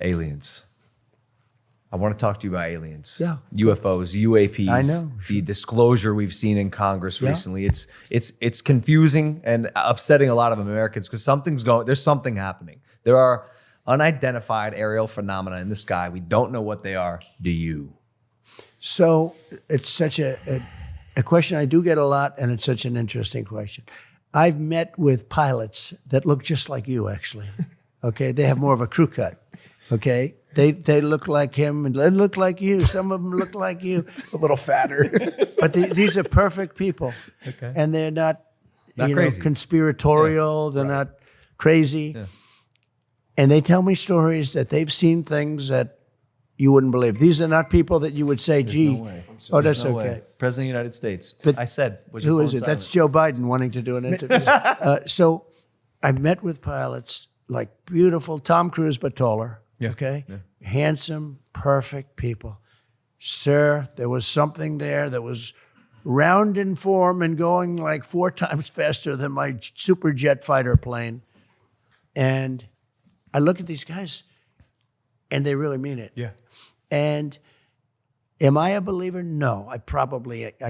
Aliens. I want to talk to you about aliens. Yeah. UFOs, UAPs. I know. The disclosure we've seen in Congress recently. It's confusing and upsetting a lot of Americans because there's something happening. There are unidentified aerial phenomena in the sky. We don't know what they are. Do you? So it's such a question I do get a lot, and it's such an interesting question. I've met with pilots that look just like you, actually. Okay, they have more of a crew cut. Okay, they look like him and they look like you. Some of them look like you, A little fatter. but these are perfect people. Okay. And they're not crazy. conspiratorial. They're not crazy. Yeah. And they tell me stories that they've seen things that you wouldn't believe. These are not people that you would say, "Gee, no way. oh, that's No okay." way. President of the United States. But I said, was who your is phone it? That's silent? Joe Biden wanting to do an interview. So I've met with pilots like beautiful Tom Cruise, but taller. Yeah. Okay, handsome, perfect people. Sir, there was something there that was round in form and going like 4 times faster than my super jet fighter plane. And I look at these guys, and they really mean it. Yeah. And am I a believer? No, I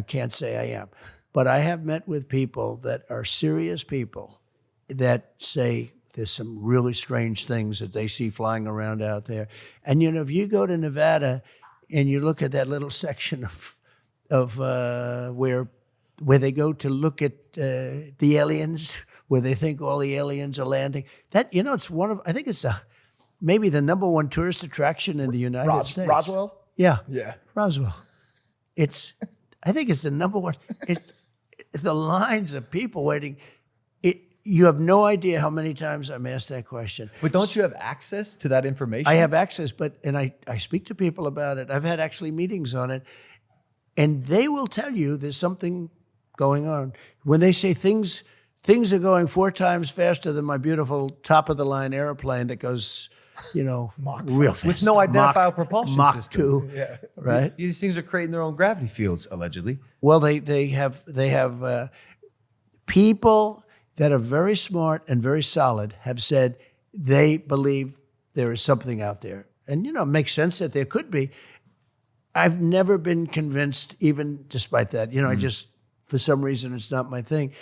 can't say I am. But I have met with people that are serious people that say there's some really strange things that they see flying around out there. And, if you go to Nevada and you look at that little section of where they go to look at the aliens, where they think all the aliens are landing, that, it's I think it's maybe the number 1 tourist attraction in the United States. Roswell? Yeah. Yeah. Roswell. I think it's the number 1. It's the lines of people waiting. You have no idea how many times I'm asked that question. But don't you have access to that information? I have access, and I speak to people about it. I've had actually meetings on it, and they will tell you there's something going on. When they say things are going 4 times faster than my beautiful top-of-the-line airplane that goes, real fast. With no identifiable propulsion Mach system. 2, Yeah. right? These things are creating their own gravity fields, allegedly. Well, they have people that are very smart and very solid have said they believe there is something out there. And, it makes sense that there could be. I've never been convinced, even despite that. I just, for some reason, it's not my thing.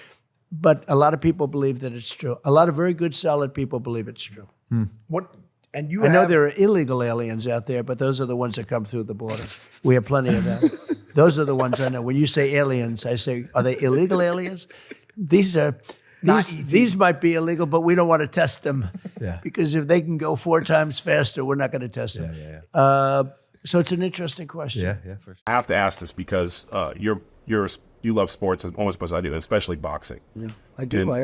But a lot of people believe that it's true. A lot of very good, solid people believe it's true. What? And you I know have- there are illegal aliens out there, but those are the ones that come through the border. We have plenty of them. Those are the ones I know. When you say aliens, I say, are they illegal aliens? These might be illegal, but we don't want to test them. Yeah. Because if they can go 4 times faster, we're not going to test them. So it's an interesting question. Yeah, for sure. I have to ask this because you love sports almost as I do, especially boxing. Yeah, I do. I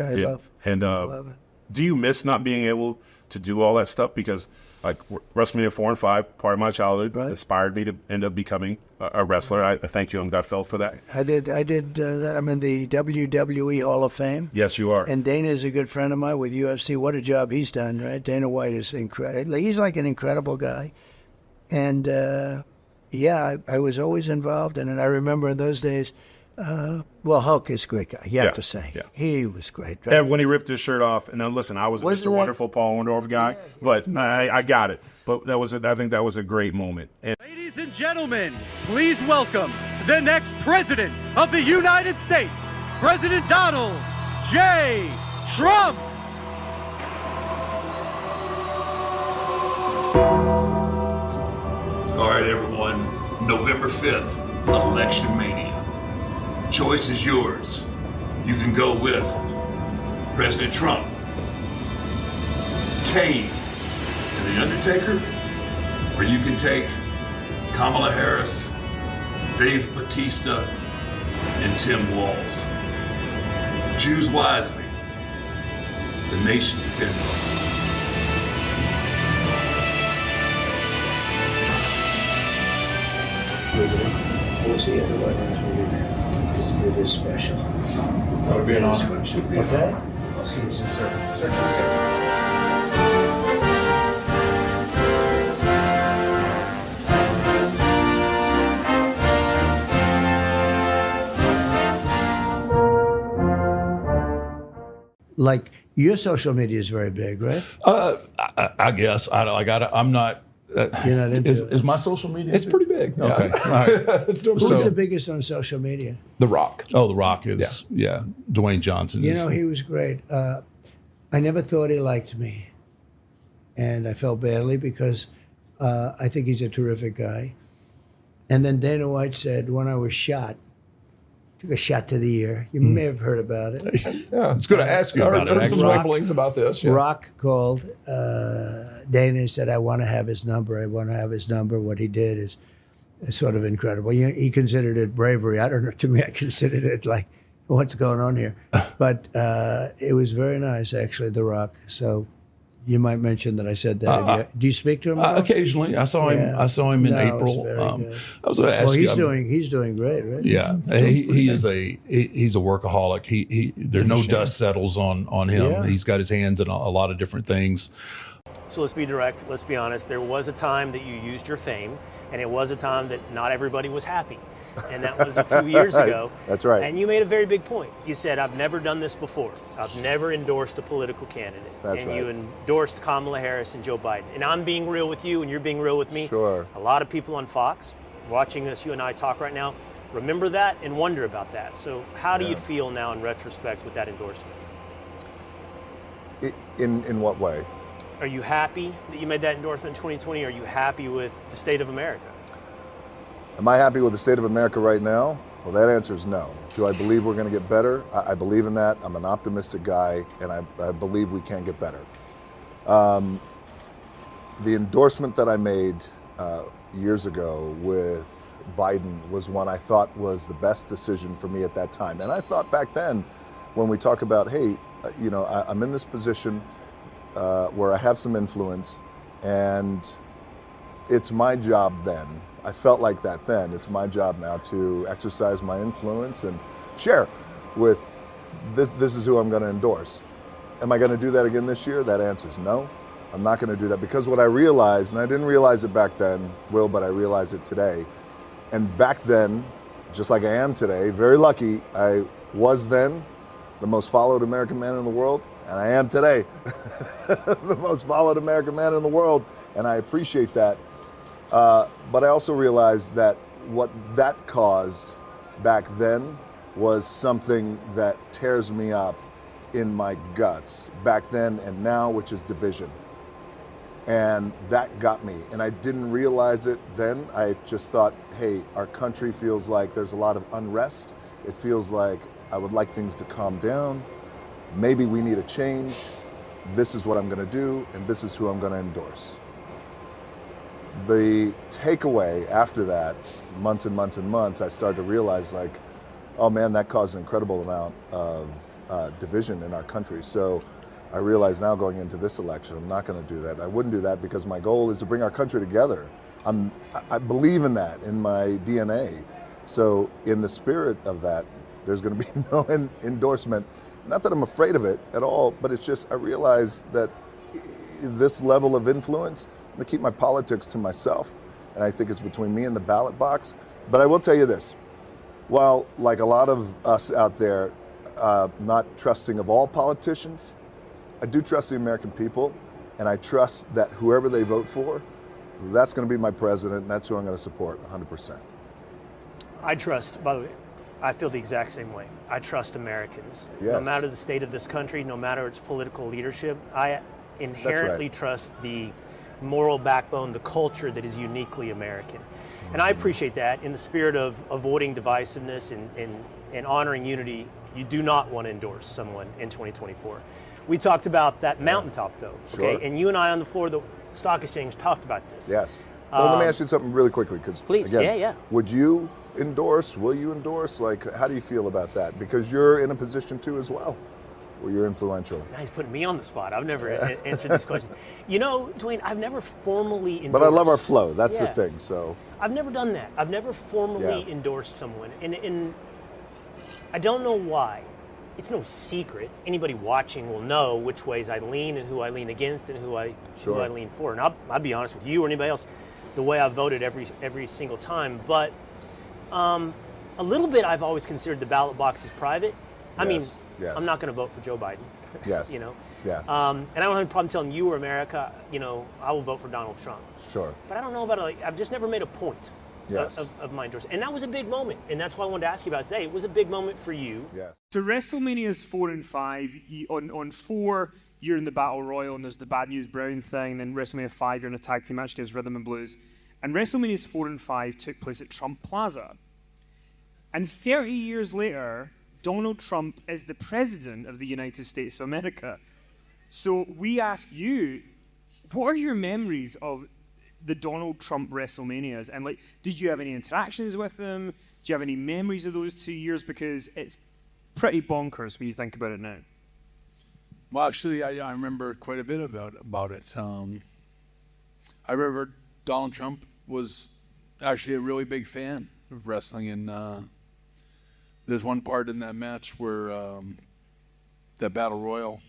love it. Do you miss not being able to do all that stuff? Because like WrestleMania 4 and 5, part of my childhood, inspired me to end up becoming a wrestler. I thank you on Gutfeld for that. I did that. I'm in the WWE Hall of Fame. Yes, you are. And Dana is a good friend of mine with UFC. What a job he's done, right? Dana White is incredible. He's like an incredible guy. And, I was always involved. And I remember in those days, Hulk is a great guy, you have to say. Yeah. He was great. Right? And when he ripped his shirt off, and now listen, I was Mr. Wonderful Paul Orndorff guy, but I got it. But I think that was a great moment. And ladies and gentlemen, please welcome the next President of the United States, President Donald J. Trump. All right, everyone, November 5th, Election Mania. The choice is yours. You can go with President Trump, Kane, and The Undertaker, or you can take Kamala Harris, Dave Bautista, and Tim Walz. Choose wisely. The nation depends on it. We'll see you at the White House. It is special. That would be an honor. Okay? I'll see you, sir. Like Your social media is very big, right? I guess I'm not. You're not into it. Is my social media? It's pretty big. Yeah. Okay. All right. It's doing Who's so. the biggest on social media? The Rock. Oh, The Rock is Dwayne Johnson. You is- know, he was great. I never thought he liked me. And I felt badly because I think he's a terrific guy. And then Dana White said, when I was shot, took a shot to the ear. You may have heard about it. Yeah. I was going to ask you I about it. heard some Actually. rumblings about this. Yes. Rock called Dana and said, I want to have his number. I want to have his number. What he did is sort of incredible. He considered it bravery. I don't know. To me, I considered it like, what's going on here? But it was very nice, actually, The Rock. So you might mention that I said that. Do you speak to him? at all? Occasionally, I saw him. Yeah. I saw him in No, it was April. very good. I was going to ask Well, you. he's doing great, right? Yeah, he's a workaholic. There's no dust settles on him. Yeah. He's got his hands in a lot of different things. So let's be direct, let's be honest. There was a time that you used your fame, and it was a time that not everybody was happy. And that was a few years ago. That's right. And you made a very big point. You said, I've never done this before. I've never endorsed a political candidate. That's and right. you endorsed Kamala Harris and Joe Biden. And I'm being real with you, and you're being real with me. Sure. A lot of people on Fox watching us, you and I talk right now, remember that and wonder about that. So how do you feel now in retrospect with that endorsement? In what way? Are you happy that you made that endorsement in 2020? Are you happy with the state of America? Am I happy with the state of America right now? Well, that answer is no. Do I believe we're going to get better? I believe in that. I'm an optimistic guy, and I believe we can get better. The endorsement that I made years ago with Biden was one I thought was the best decision for me at that time. And I thought back then, when we talk about, hey, I'm in this position where I have some influence, and it's my job then. I felt like that then. It's my job now to exercise my influence and share with this is who I'm going to endorse. Am I going to do that again this year? That answer is no. I'm not going to do that, because what I realized, and I didn't realize it back then, Will, but I realize it today. And back then, just like I am today, very lucky, I was then the most followed American man in the world, and I am today the most followed American man in the world, and I appreciate that. But I also realized that what that caused back then was something that tears me up in my guts back then and now, which is division. And that got me. And I didn't realize it then. I just thought, hey, our country feels like there's a lot of unrest. It feels like I would like things to calm down. Maybe we need a change. This is what I'm going to do, and this is who I'm going to endorse. The takeaway after that, months and months and months, I started to realize, like, oh man, that caused an incredible amount of division in our country. So I realize now, going into this election, I'm not going to do that. I wouldn't do that, because my goal is to bring our country together. I believe in that in my DNA. So in the spirit of that, there's going to be no endorsement. Not that I'm afraid of it at all, but it's just I realize that this level of influence, I'm going to keep my politics to myself. And I think it's between me and the ballot box. But I will tell you this. While, like a lot of us out there, not trusting of all politicians, I do trust the American people, and I trust that whoever they vote for, that's going to be my president, and that's who I'm going to support 100%. I trust, by the way, I feel the exact same way. I trust Americans. No Yes. matter the state of this country, no matter its political leadership, I inherently trust the moral backbone, the culture that is uniquely American. And I appreciate that. In the spirit of avoiding divisiveness and honoring unity, you do not want to endorse someone in 2024. We talked about that mountaintop, though, okay? Sure. And you and I on the floor of the stock exchange talked about this. Yes. Well, let me ask you something really quickly, because Please, again, yeah. would you endorse? Will you endorse? Like, how do you feel about that? Because you're in a position too, as well, where you're influential. Now he's putting me on the spot. I've never answered this question. You know, Dwayne, I've never formally endorsed. But I love our flow. That's the Yeah. thing. So I've never done that. I've never formally Yeah. endorsed someone, and I don't know why. It's no secret. Anybody watching will know which ways I lean and who I lean against and who I lean for. And I'll be honest with you or anybody else, the way I've voted every single time. But a little bit, I've always considered the ballot box as private. I mean, yes. I'm not going to vote for Joe Biden. Yes. You know? Yeah. And I don't have a problem telling you or America, I will vote for Donald Trump. Sure. But I don't know about I've just never made a point Yes. of my endorsement. And that was a big moment. And that's why I wanted to ask you about today. It was a big moment for you. Yes. So WrestleMania's 4 and 5. On 4, you're in the Battle Royal, and there's the Bad News Brown thing. Then WrestleMania 5, you're in a tag team match against Rhythm and Blues. And WrestleMania's 4 and 5 took place at Trump Plaza. And 30 years later, Donald Trump is the president of the United States of America. So we ask you, what are your memories of the Donald Trump WrestleManias? And did you have any interactions with him? Do you have any memories of those 2 years? Because it's pretty bonkers when you think about it now. Well, actually, I remember quite a bit about it. I remember Donald Trump was actually a really big fan of wrestling, and there's one part in that match where that Battle Royal,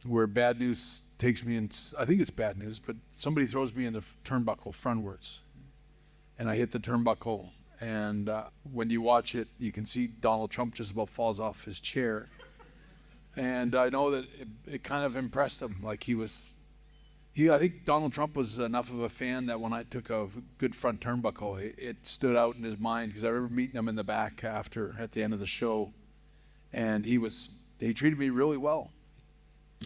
where Bad News takes me in. I think it's Bad News, but somebody throws me in the turnbuckle frontwards, and I hit the turnbuckle. And when you watch it, you can see Donald Trump just about falls off his chair. And I know that it kind of impressed him. I think Donald Trump was enough of a fan that when I took a good front turnbuckle, it stood out in his mind, because I remember meeting him in the back at the end of the show, and he treated me really well.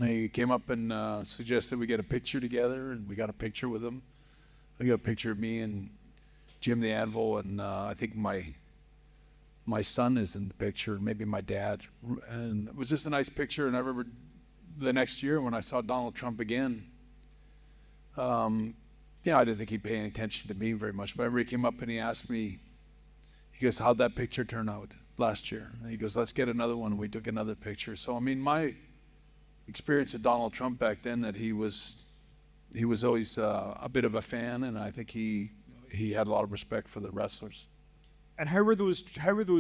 He came up and suggested we get a picture together, and we got a picture with him. I got a picture of me and Jim the Anvil, and I think my son is in the picture, maybe my dad. And it was just a nice picture. And I remember the next year when I saw Donald Trump again, I didn't think he'd pay any attention to me very much. But I remember he came up and he asked me, he goes, "How'd that picture turn out last year?" And he goes, "Let's get another one." And we took another picture. So, I mean, my experience of Donald Trump back then, that he was always a bit of a fan, and I think he had a lot of respect for the wrestlers. And how were those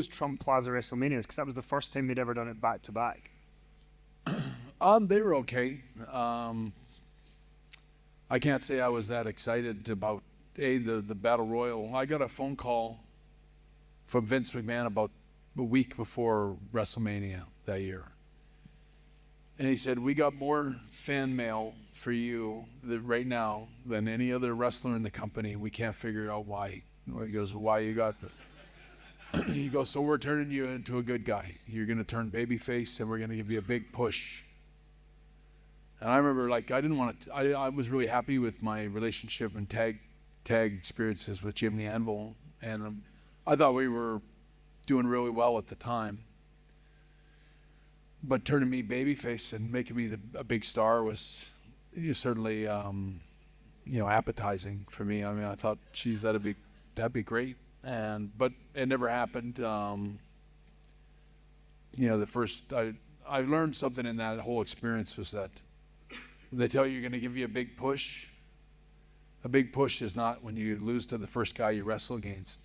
Trump Plaza WrestleManias? Because that was the first time they'd ever done it back to back. They were okay. I can't say I was that excited about the Battle Royal. I got a phone call from Vince McMahon about a week before WrestleMania that year. And he said, "We got more fan mail for you right now than any other wrestler in the company. We can't figure out why." He goes, "Why you got that?" He goes, "So we're turning you into a good guy. You're going to turn babyface, and we're going to give you a big push." And I remember, I didn't want to. I was really happy with my relationship and tag experiences with Jim the Anvil, and I thought we were doing really well at the time. But turning me babyface and making me a big star was certainly, appetizing for me. I mean, I thought, geez, that'd be great. But it never happened. I learned something in that whole experience, was that they tell you you're going to give you a big push. A big push is not when you lose to the first guy you wrestle against.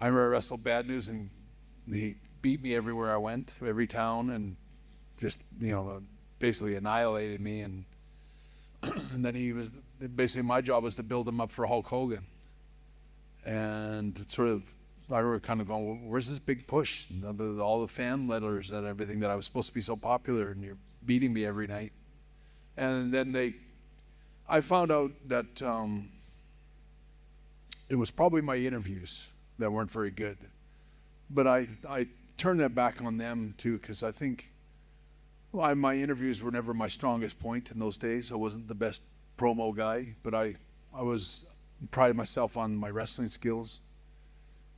I remember I wrestled Bad News, and he beat me everywhere I went, every town, and just, basically annihilated me. And then basically my job was to build him up for Hulk Hogan. And I remember kind of going, well, where's this big push? All the fan letters and everything, that I was supposed to be so popular, and you're beating me every night. And then I found out that it was probably my interviews that weren't very good. But I turned that back on them too, because I think my interviews were never my strongest point in those days. I wasn't the best promo guy, but I prided myself on my wrestling skills.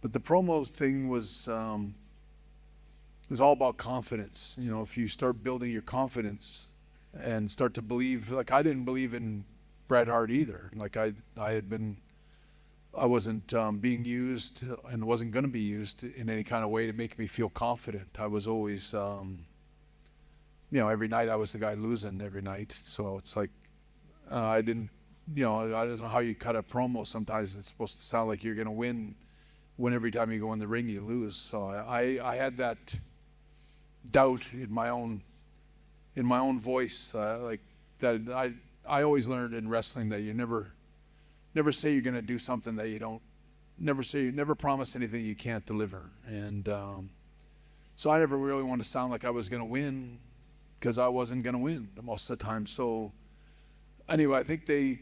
But the promo thing was all about confidence. If you start building your confidence and start to believe, I didn't believe in Bret Hart either. I wasn't being used, and wasn't going to be used in any kind of way to make me feel confident. I was always, every night I was the guy losing every night. So it's I didn't, I don't know how you cut a promo. Sometimes it's supposed to sound like you're going to win, when every time you go in the ring you lose. So I had that doubt in my own voice, that I always learned in wrestling that you never say you're going to do something that you don't. Never promise anything you can't deliver. And So I never really wanted to sound like I was going to win because I wasn't going to win most of the time. So anyway, I think they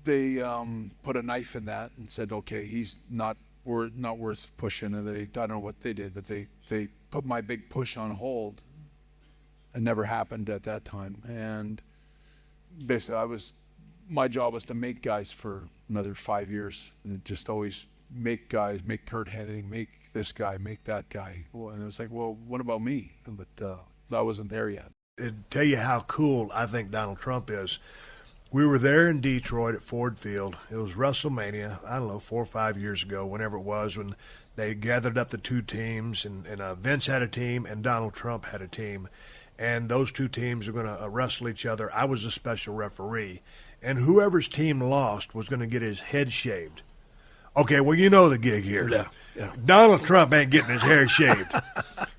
put a knife in that and said, okay, he's not worth pushing. And I don't know what they did, but they put my big push on hold. It never happened at that time. And basically my job was to make guys for another 5 years, and just always make guys, make Kurt Hennig, make this guy, make that guy. Well, and it was like, well, what about me? But I wasn't there yet. To tell you how cool I think Donald Trump is, we were there in Detroit at Ford Field. It was WrestleMania, I don't know, 4 or 5 years ago, whenever it was, when they gathered up the two teams, and Vince had a team and Donald Trump had a team. And those two teams were going to wrestle each other. I was a special referee. And whoever's team lost was going to get his head shaved. Okay, well, you know the gig here. Yeah. Donald Trump ain't getting his hair shaved.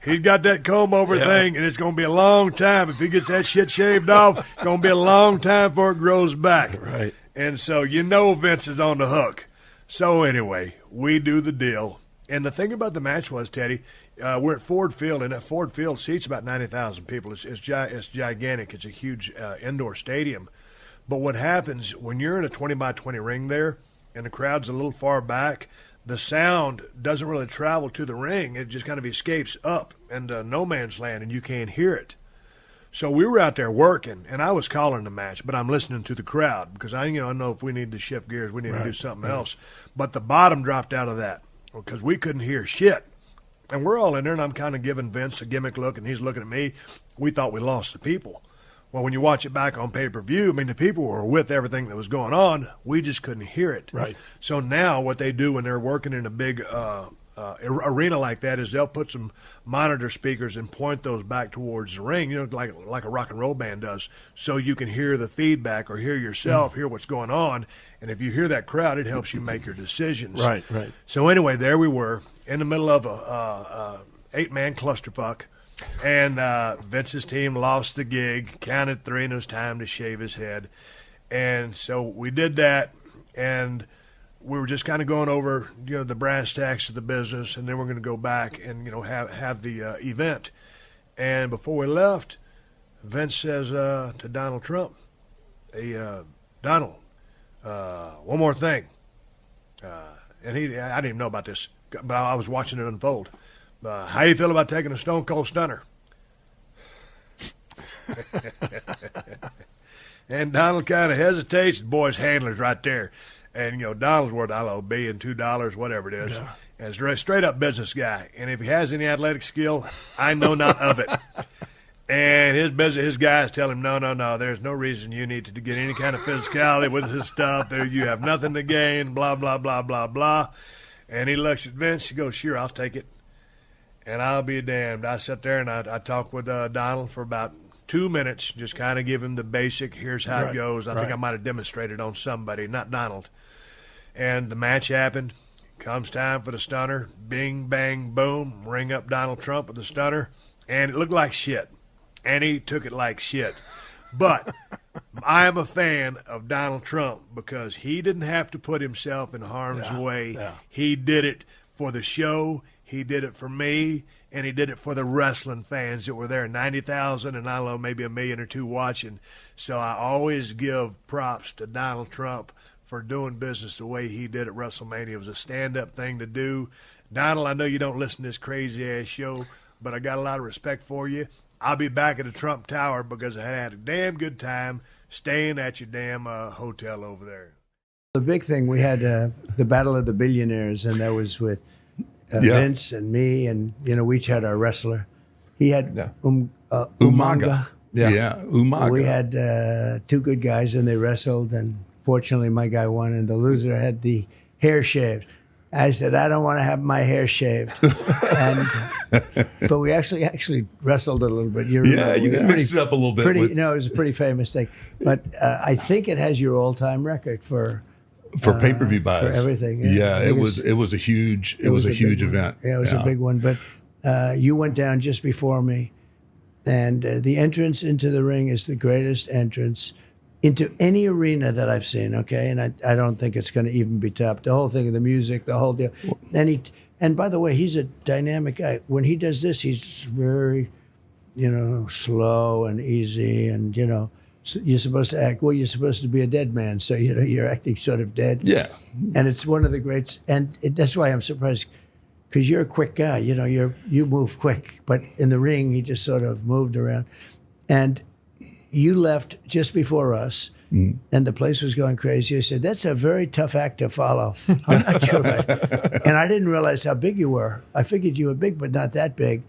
He's got that comb over thing, and it's going to be a long time. If he gets that shit shaved off, it's going to be a long time before it grows back. Right. And so you know Vince is on the hook. So anyway, we do the deal. And the thing about the match was, Teddy, we're at Ford Field, and that Ford Field seats about 90,000 people. It's gigantic. It's a huge indoor stadium. But what happens when you're in a 20 by 20 ring there, and the crowd's a little far back, the sound doesn't really travel to the ring. It just kind of escapes up into no man's land, and you can't hear it. So we were out there working, and I was calling the match, but I'm listening to the crowd because I know if we need to shift gears, we need to do something else. But the bottom dropped out of that because we couldn't hear shit. And we're all in there, and I'm kind of giving Vince a gimmick look, and he's looking at me. We thought we lost the people. Well, when you watch it back on pay-per-view, I mean, the people were with everything that was going on. We just couldn't hear it. Right. So now what they do when they're working in a big arena like that is they'll put some monitor speakers and point those back towards the ring, like a rock and roll band does, so you can hear the feedback or hear yourself, hear what's going on. And if you hear that crowd, it helps you make your decisions. Right. So anyway, there we were in the middle of a 8-man clusterfuck. And Vince's team lost the gig, counted 3, and it was time to shave his head. And so we did that, and we were just kind of going over, the brass tacks of the business, and then we're going to go back and, have the event. And before we left, Vince says to Donald Trump, "Hey, Donald, one more thing." And I didn't even know about this, but I was watching it unfold. How you feel about taking a Stone Cold Stunner? And Donald kind of hesitates. The boy's handler's right there. And, Donald's worth, I don't know, $1 billion, $2, whatever it is. Yeah. And he's a straight-up business guy. And if he has any athletic skill, I know not of it. And his guys tell him, no, there's no reason you need to get any kind of physicality with this stuff. You have nothing to gain, blah, blah, blah, blah, blah. And he looks at Vince. He goes, "Sure, I'll take it." And I'll be damned. I sat there and I talked with Donald for about 2 minutes, just kind of give him the basic, here's how it goes. I think I might have demonstrated on somebody, not Donald. And the match happened. Comes time for the stunner. Bing, bang, boom. Ring up Donald Trump with the stunner. And it looked like shit. And he took it like shit. But I am a fan of Donald Trump because he didn't have to put himself in harm's way. Yeah. He did it for the show. He did it for me, and he did it for the wrestling fans that were there, 90,000, and I don't know, maybe 1 million or 2 watching. So I always give props to Donald Trump for doing business the way he did at WrestleMania. It was a stand-up thing to do. Donald, I know you don't listen to this crazy-ass show, but I got a lot of respect for you. I'll be back at the Trump Tower because I had a damn good time staying at your damn hotel over there. The big thing, we had the Battle of the Billionaires, and that was with Vince and me, and we each had our wrestler. He had Umaga. Umaga. We had 2 good guys, and they wrestled, and fortunately my guy won, and the loser had the hair shaved. I said, "I don't want to have my hair shaved." But we actually wrestled a little bit. You remember? You mixed it up a little bit. It was a pretty famous thing. But I think it has your all-time record for pay-per-view buys. For everything. Yeah, it was a huge event. Yeah, it was a big one. But you went down just before me, and the entrance into the ring is the greatest entrance into any arena that I've seen. Okay, and I don't think it's going to even be topped. The whole thing of the music, the whole deal, and And by the way, he's a dynamic guy. When he does this, he's very, slow and easy. And, you're supposed to act, well, you're supposed to be a dead man. So, you're acting sort of dead. Yeah. And it's one of the greats. And that's why I'm surprised, because you're a quick guy. You move quick. But in the ring, he just sort of moved around. And you left just before us. And the place was going crazy. I said, that's a very tough act to follow. I'm not sure. And I didn't realize how big you were. I figured you were big, but not that big.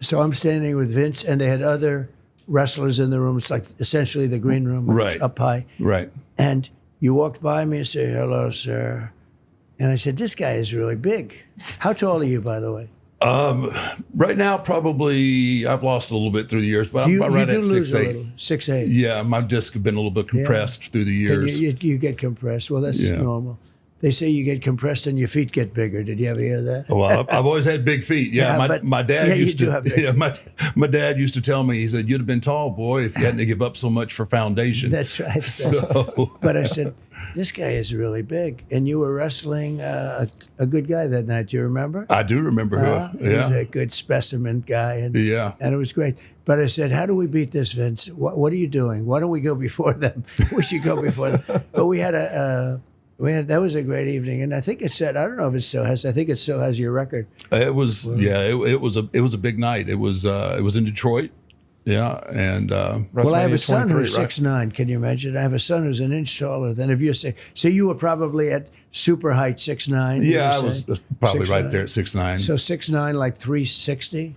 So I'm standing with Vince, and they had other wrestlers in the room. It's like essentially the green room. Right. Up high. Right. And you walked by me and said, hello, sir. And I said, this guy is really big. How tall are you, by the way? Right now, probably I've lost a little bit through the years, but I'm right at 6'8". 6'8". Yeah, my disc have been a little bit compressed through the years. You get compressed. Well, that's normal. They say you get compressed and your feet get bigger. Did you ever hear that? Well, I've always had big feet. Yeah, my dad used to. Yeah, my dad used to tell me. He said, "You'd have been tall, boy, if you hadn't to give up so much for foundation." That's right. But I said, this guy is really big, and you were wrestling a good guy that night. Do you remember? I do remember him. He was a good specimen guy, and it was great. But I said, how do we beat this, Vince? What are you doing? Why don't we go before them? We should go before them. But we had that was a great evening, and I think it said, I don't know if it still has. I think it still has your record. It was it was a big night. It was in Detroit. Yeah, and well, I have a son who's 6'9". Can you imagine? I have a son who's an inch taller than if you say. So you were probably at super height 6'9". Yeah, I was probably 6'9". right there at 6'9". So 6'9", like 360.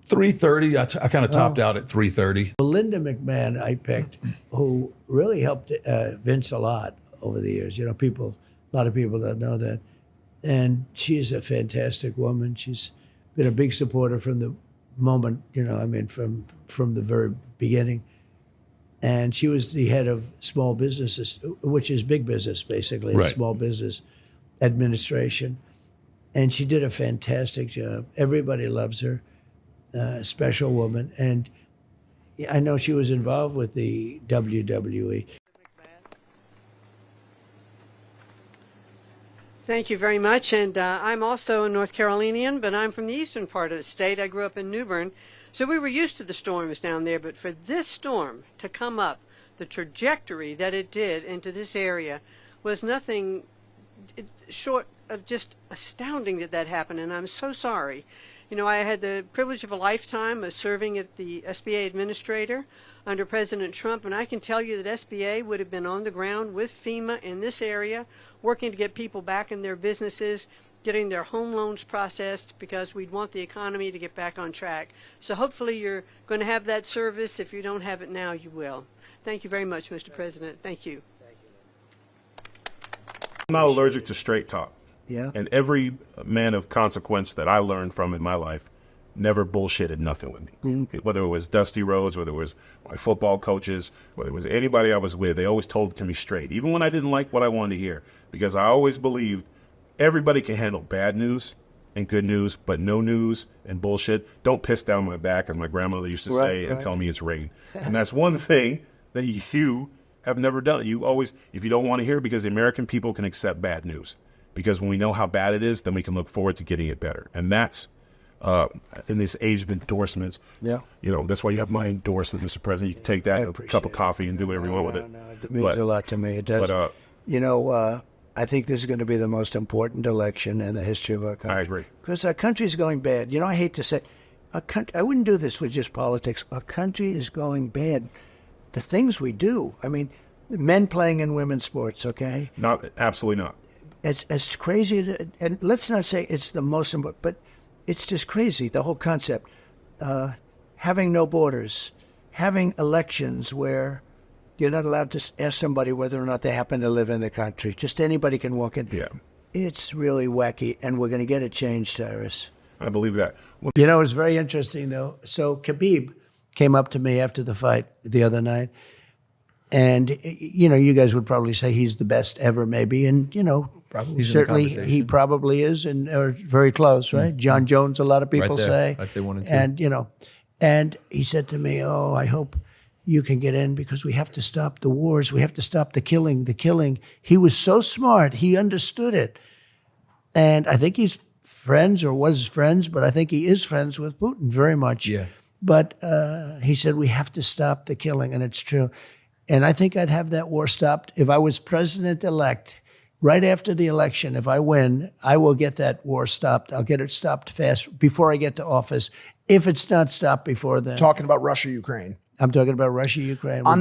330. I kind of topped out at 330. Linda McMahon I picked, who really helped Vince a lot over the years. A lot of people don't know that. And she's a fantastic woman. She's been a big supporter from the moment, from the very beginning. And she was the head of small businesses, which is big business, basically, right. Small business administration. And she did a fantastic job. Everybody loves her. Special woman. And I know she was involved with the WWE. Thank you very much. And I'm also a North Carolinian, but I'm from the eastern part of the state. I grew up in New Bern, so we were used to the storms down there. But for this storm to come up, the trajectory that it did into this area was nothing short of just astounding that happened. And I'm so sorry. I had the privilege of a lifetime of serving as the SBA administrator under President Trump, and I can tell you that SBA would have been on the ground with FEMA in this area, working to get people back in their businesses, getting their home loans processed, because we'd want the economy to get back on track. So hopefully you're going to have that service. If you don't have it now, you will. Thank you very much, Mr. President. Thank you. I'm not allergic to straight talk. Yeah. And every man of consequence that I learned from in my life never bullshitted nothing with me. Mm-hmm. Whether it was Dusty Rhodes, whether it was my football coaches, whether it was anybody I was with, they always told it to me straight, even when I didn't like what I wanted to hear, because I always believed everybody can handle bad news and good news, but no news and bullshit. Don't piss down my back, as my grandmother used to say, and tell me it's rain. And that's one thing that you have never done. You always, if you don't want to hear, because the American people can accept bad news. Because when we know how bad it is, then we can look forward to getting it better. And that's, in this age of endorsements, that's why you have my endorsement, Mr. President. You can take that, a cup of coffee, and do whatever you want with it. It means a lot to me. It does. But, I think this is going to be the most important election in the history of our country. I agree. Because our country is going bad. I hate to say, I wouldn't do this with just politics. Our country is going bad. The things we do, men playing in women's sports, okay? Absolutely not. It's crazy, and let's not say it's the most important, but it's just crazy, the whole concept. Having no borders, having elections where you're not allowed to ask somebody whether or not they happen to live in the country. Just anybody can walk in. Yeah. It's really wacky, and we're going to get a change, Cyrus. I believe that. Well, it's very interesting, though. So Khabib came up to me after the fight the other night, and, you guys would probably say he's the best ever, maybe, and, probably certainly he probably is, and are very close, right? John Jones, a lot of people say. I'd say 1 and 2. And he said to me, "Oh, I hope you can get in, because we have to stop the wars. We have to stop the killing. He was so smart. He understood it. And I think he's friends or was friends, but I think he is friends with Putin very much. Yeah. But he said, we have to stop the killing, and it's true. And I think I'd have that war stopped if I was president-elect. Right after the election, if I win, I will get that war stopped. I'll get it stopped fast before I get to office. If it's not stopped before then. Talking about Russia, Ukraine. I'm talking about Russia, Ukraine. We'll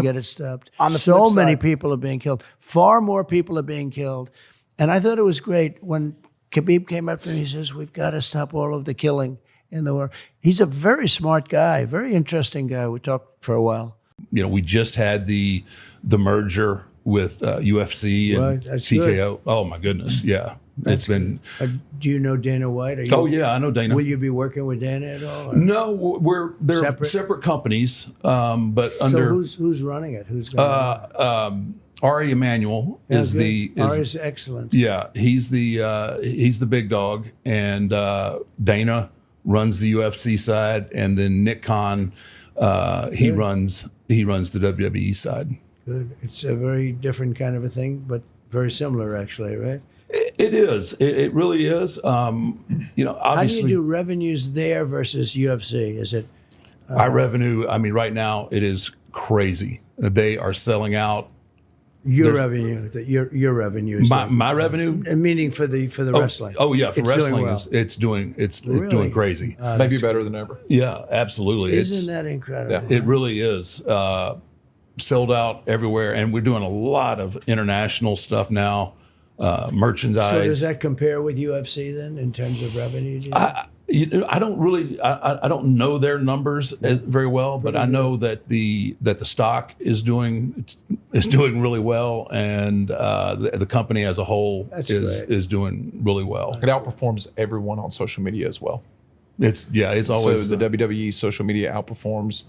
get it stopped. On the so flip many side, people are being killed. Far more people are being killed. And I thought it was great when Khabib came up to me. He says, "We've got to stop all of the killing in the war." He's a very smart guy, very interesting guy. We talked for a while. You know, we just had the merger with UFC and TKO. Good. Oh my goodness, yeah. It's been. Do you know Dana White? Yeah, I know Dana. Will you be working with Dana at all? Or? No, they're separate companies, but under. So who's running it? Who's Ari Emanuel is Ari's excellent. Yeah, he's the big dog, and Dana runs the UFC side, and then Nick Khan, he runs the WWE side. Good. It's a very different kind of a thing, but very similar, actually, right? It is. It really is. Obviously. How do you do revenues there versus UFC? Is it? Our revenue, right now it is crazy. They are selling out. Your revenue is my revenue, meaning for the wrestling. Oh yeah, for wrestling it's doing crazy. Maybe better than ever. Yeah, absolutely. Isn't that incredible? Yeah. It really is. Sold out everywhere, and we're doing a lot of international stuff now. Merchandise. So does that compare with UFC then in terms of revenue? I don't really. I don't know their numbers very well, but I know that the stock is doing really well, and the company as a whole is doing really well. It outperforms everyone on social media as well. It's always so the WWE social media outperforms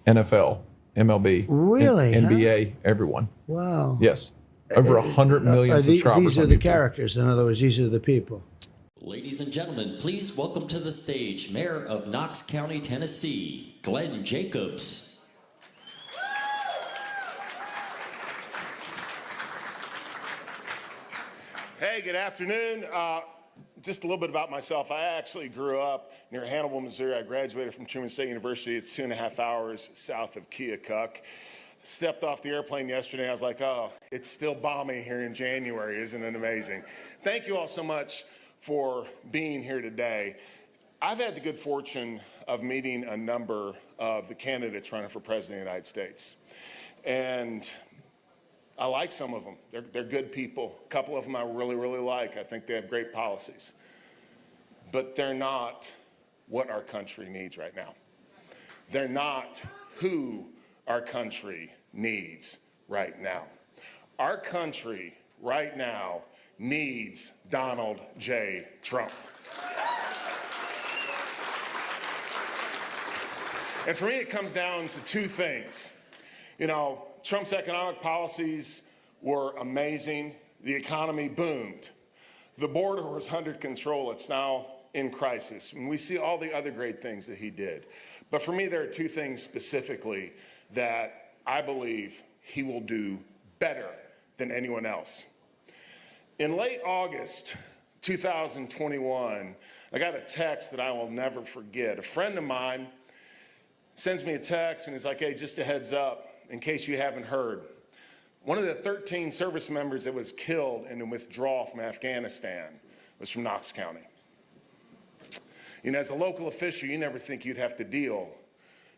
NFL, MLB, really, NBA, everyone. Wow. Yes, over 100 million subscribers. These are the characters. In other words, these are the people. Ladies and gentlemen, please welcome to the stage Mayor of Knox County, Tennessee, Glenn Jacobs. Hey, good afternoon. Just a little bit about myself. I actually grew up near Hannibal, Missouri. I graduated from Truman State University. It's 2.5 hours south of Keokuk. Stepped off the airplane yesterday. I was like, oh, it's still balmy here in January. Isn't it amazing? Thank you all so much for being here today. I've had the good fortune of meeting a number of the candidates running for president of the United States. And I like some of them. They're good people. A couple of them I really, really like. I think they have great policies. But they're not what our country needs right now. They're not who our country needs right now. Our country right now needs Donald J. Trump. And for me, it comes down to two things. Trump's economic policies were amazing. The economy boomed. The border was under control. It's now in crisis. And we see all the other great things that he did. But for me, there are two things specifically that I believe he will do better than anyone else. In late August 2021, I got a text that I will never forget. A friend of mine sends me a text and he's like, hey, just a heads up, in case you haven't heard. One of the 13 service members that was killed in the withdrawal from Afghanistan was from Knox County. As a local official, you never think you'd have to deal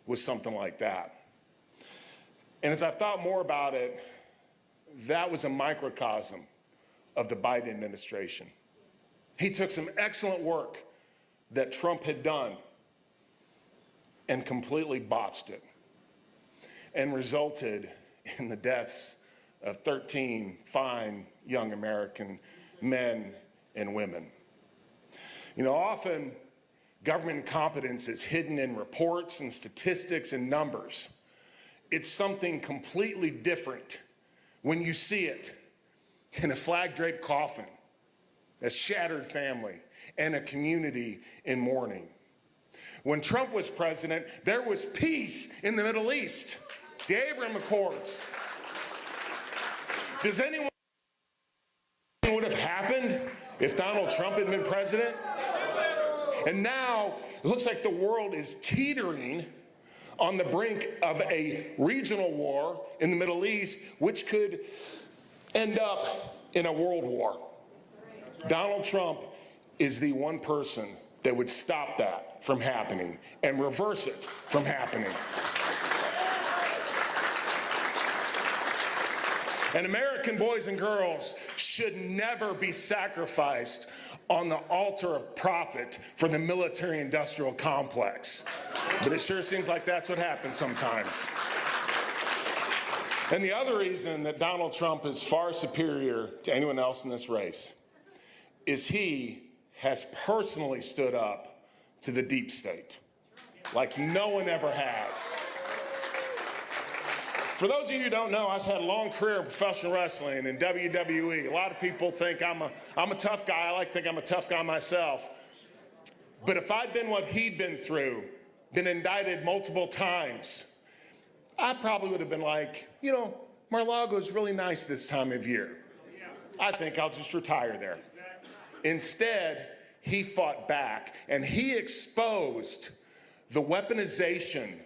with something like that. And as I've thought more about it, that was a microcosm of the Biden administration. He took some excellent work that Trump had done and completely botched it and resulted in the deaths of 13 fine young American men and women. Often government incompetence is hidden in reports and statistics and numbers. It's something completely different when you see it in a flag-draped coffin, a shattered family, and a community in mourning. When Trump was president, there was peace in the Middle East, the Abraham Accords. Does anyone know what would have happened if Donald Trump had been president? And now it looks like the world is teetering on the brink of a regional war in the Middle East, which could end up in a world war. Donald Trump is the one person that would stop that from happening and reverse it from happening. And American boys and girls should never be sacrificed on the altar of profit for the military-industrial complex. But it sure seems like that's what happens sometimes. And the other reason that Donald Trump is far superior to anyone else in this race is he has personally stood up to the deep state like no one ever has. For those of you who don't know, I've had a long career in professional wrestling and WWE. A lot of people think I'm a tough guy. I like to think I'm a tough guy myself. But if I'd been what he'd been through, been indicted multiple times, I probably would have been like, you know, Mar-a-Lago's really nice this time of year. I think I'll just retire there. Instead, he fought back and he exposed the weaponization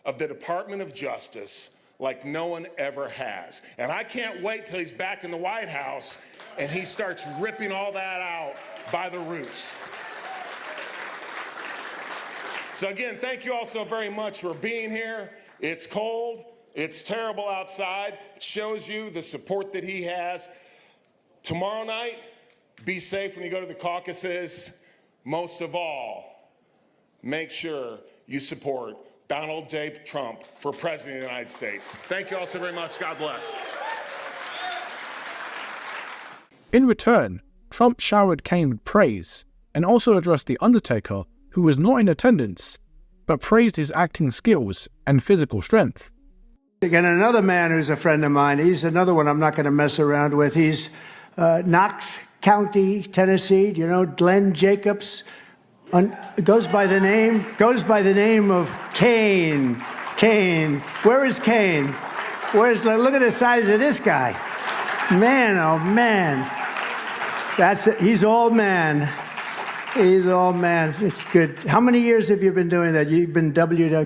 of the Department of Justice like no one ever has. And I can't wait till he's back in the White House and he starts ripping all that out by the roots. So again, thank you all so very much for being here. It's cold, it's terrible outside. It shows you the support that he has. Tomorrow night, be safe when you go to the caucuses. Most of all, make sure you support Donald J. Trump for President of the United States. Thank you all so very much. God bless. In return, Trump showered Kane with praise and also addressed The Undertaker, who was not in attendance, but praised his acting skills and physical strength. Again, another man who's a friend of mine, he's another one I'm not going to mess around with. He's Knox County, Tennessee. Do you know Glenn Jacobs? Goes by the name of Kane. Kane. Where is Kane? Look at the size of this guy. Man, oh man. That's it. He's all man. He's all man. It's good. How many years have you been doing that? You've been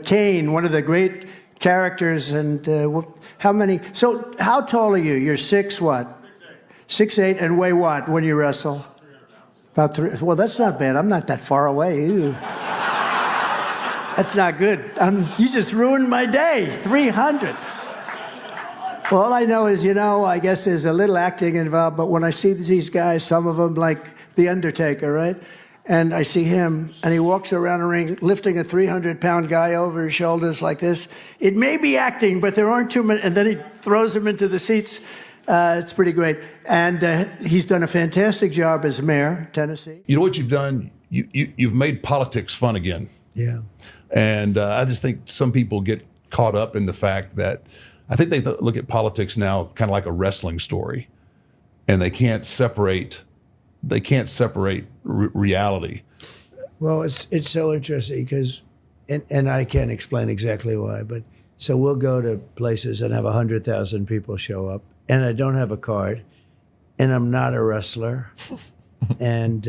Kane, one of the great characters, and how many? So how tall are you? You're 6 what? 6'8", and weigh what when you wrestle? About 3. Well, that's not bad. I'm not that far away. Ew. That's not good. You just ruined my day. 300. Well, all I know is, I guess there's a little acting involved, but when I see these guys, some of them like The Undertaker, right? And I see him, and he walks around the ring lifting a 300-pound guy over his shoulders like this. It may be acting, but there aren't too many. And then he throws him into the seats. It's pretty great. And he's done a fantastic job as mayor, Tennessee. You know what you've done? You've made politics fun again. Yeah. And I just think some people get caught up in the fact that I think they look at politics now kind of like a wrestling story, and they can't separate reality. Well, it's so interesting because, and I can't explain exactly why, but so we'll go to places and have 100,000 people show up, and I don't have a card, and I'm not a wrestler. And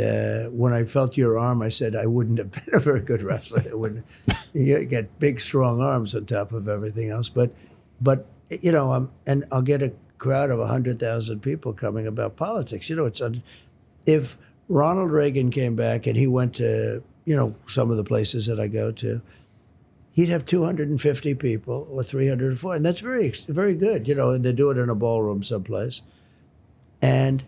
when I felt your arm, I said I wouldn't have been a very good wrestler. It wouldn't. You get big, strong arms on top of everything else. But and I'll get a crowd of 100,000 people coming about politics. If Ronald Reagan came back and he went to some of the places that I go to, he'd have 250 people or 304, and that's very, very good. And they do it in a ballroom someplace, and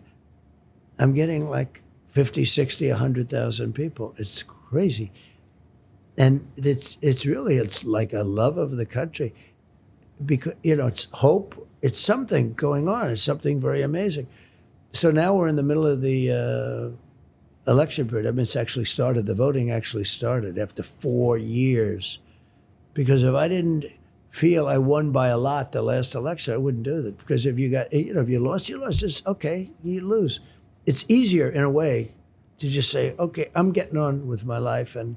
I'm getting like 50, 60, 100,000 people. It's crazy. And it's like a love of the country because, it's hope. It's something going on. It's something very amazing. So now we're in the middle of the election period. I mean, it's actually started. The voting actually started after 4 years. Because if I didn't feel I won by a lot the last election, I wouldn't do that. Because if you lost, you lost. It's okay, you lose. It's easier in a way to just say, okay, I'm getting on with my life and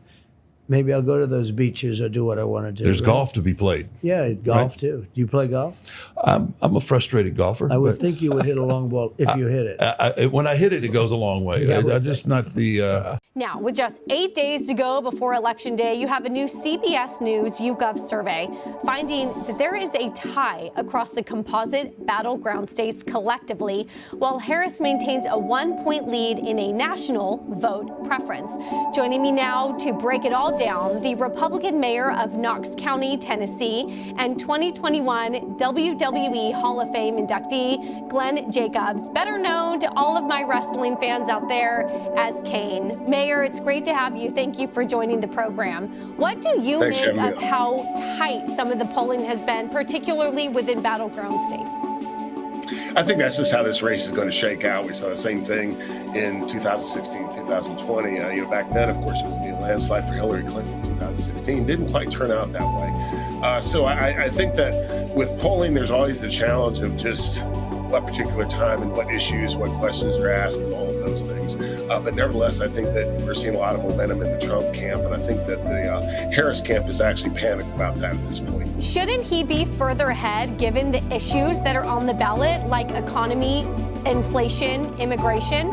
maybe I'll go to those beaches or do what I want to do. There's golf to be played. Yeah, golf too. Do you play golf? I'm a frustrated golfer. I would think you would hit a long ball if you hit it. When I hit it, it goes a long way. Yeah, I'm just not the... Now, with just 8 days to go before Election Day, you have a new CBS News YouGov survey finding that there is a tie across the composite battleground states collectively, while Harris maintains a 1-point lead in a national vote preference. Joining me now to break it all down, the Republican mayor of Knox County, Tennessee, and 2021 WWE Hall of Fame inductee, Glenn Jacobs, better known to all of my wrestling fans out there as Kane. Mayor, it's great to have you. Thank you for joining the program. What do you make of how tight some of the polling has been, particularly within battleground states? I think that's just how this race is going to shake out. We saw the same thing in 2016, 2020. Back then, of course, it was going to be a landslide for Hillary Clinton in 2016. Didn't quite turn out that way. So I think that with polling, there's always the challenge of just what particular time and what issues, what questions are asked, and all of those things. But nevertheless, I think that we're seeing a lot of momentum in the Trump camp, and I think that the Harris camp is actually panicked about that at this point. Shouldn't he be further ahead given the issues that are on the ballot, like economy, inflation, immigration?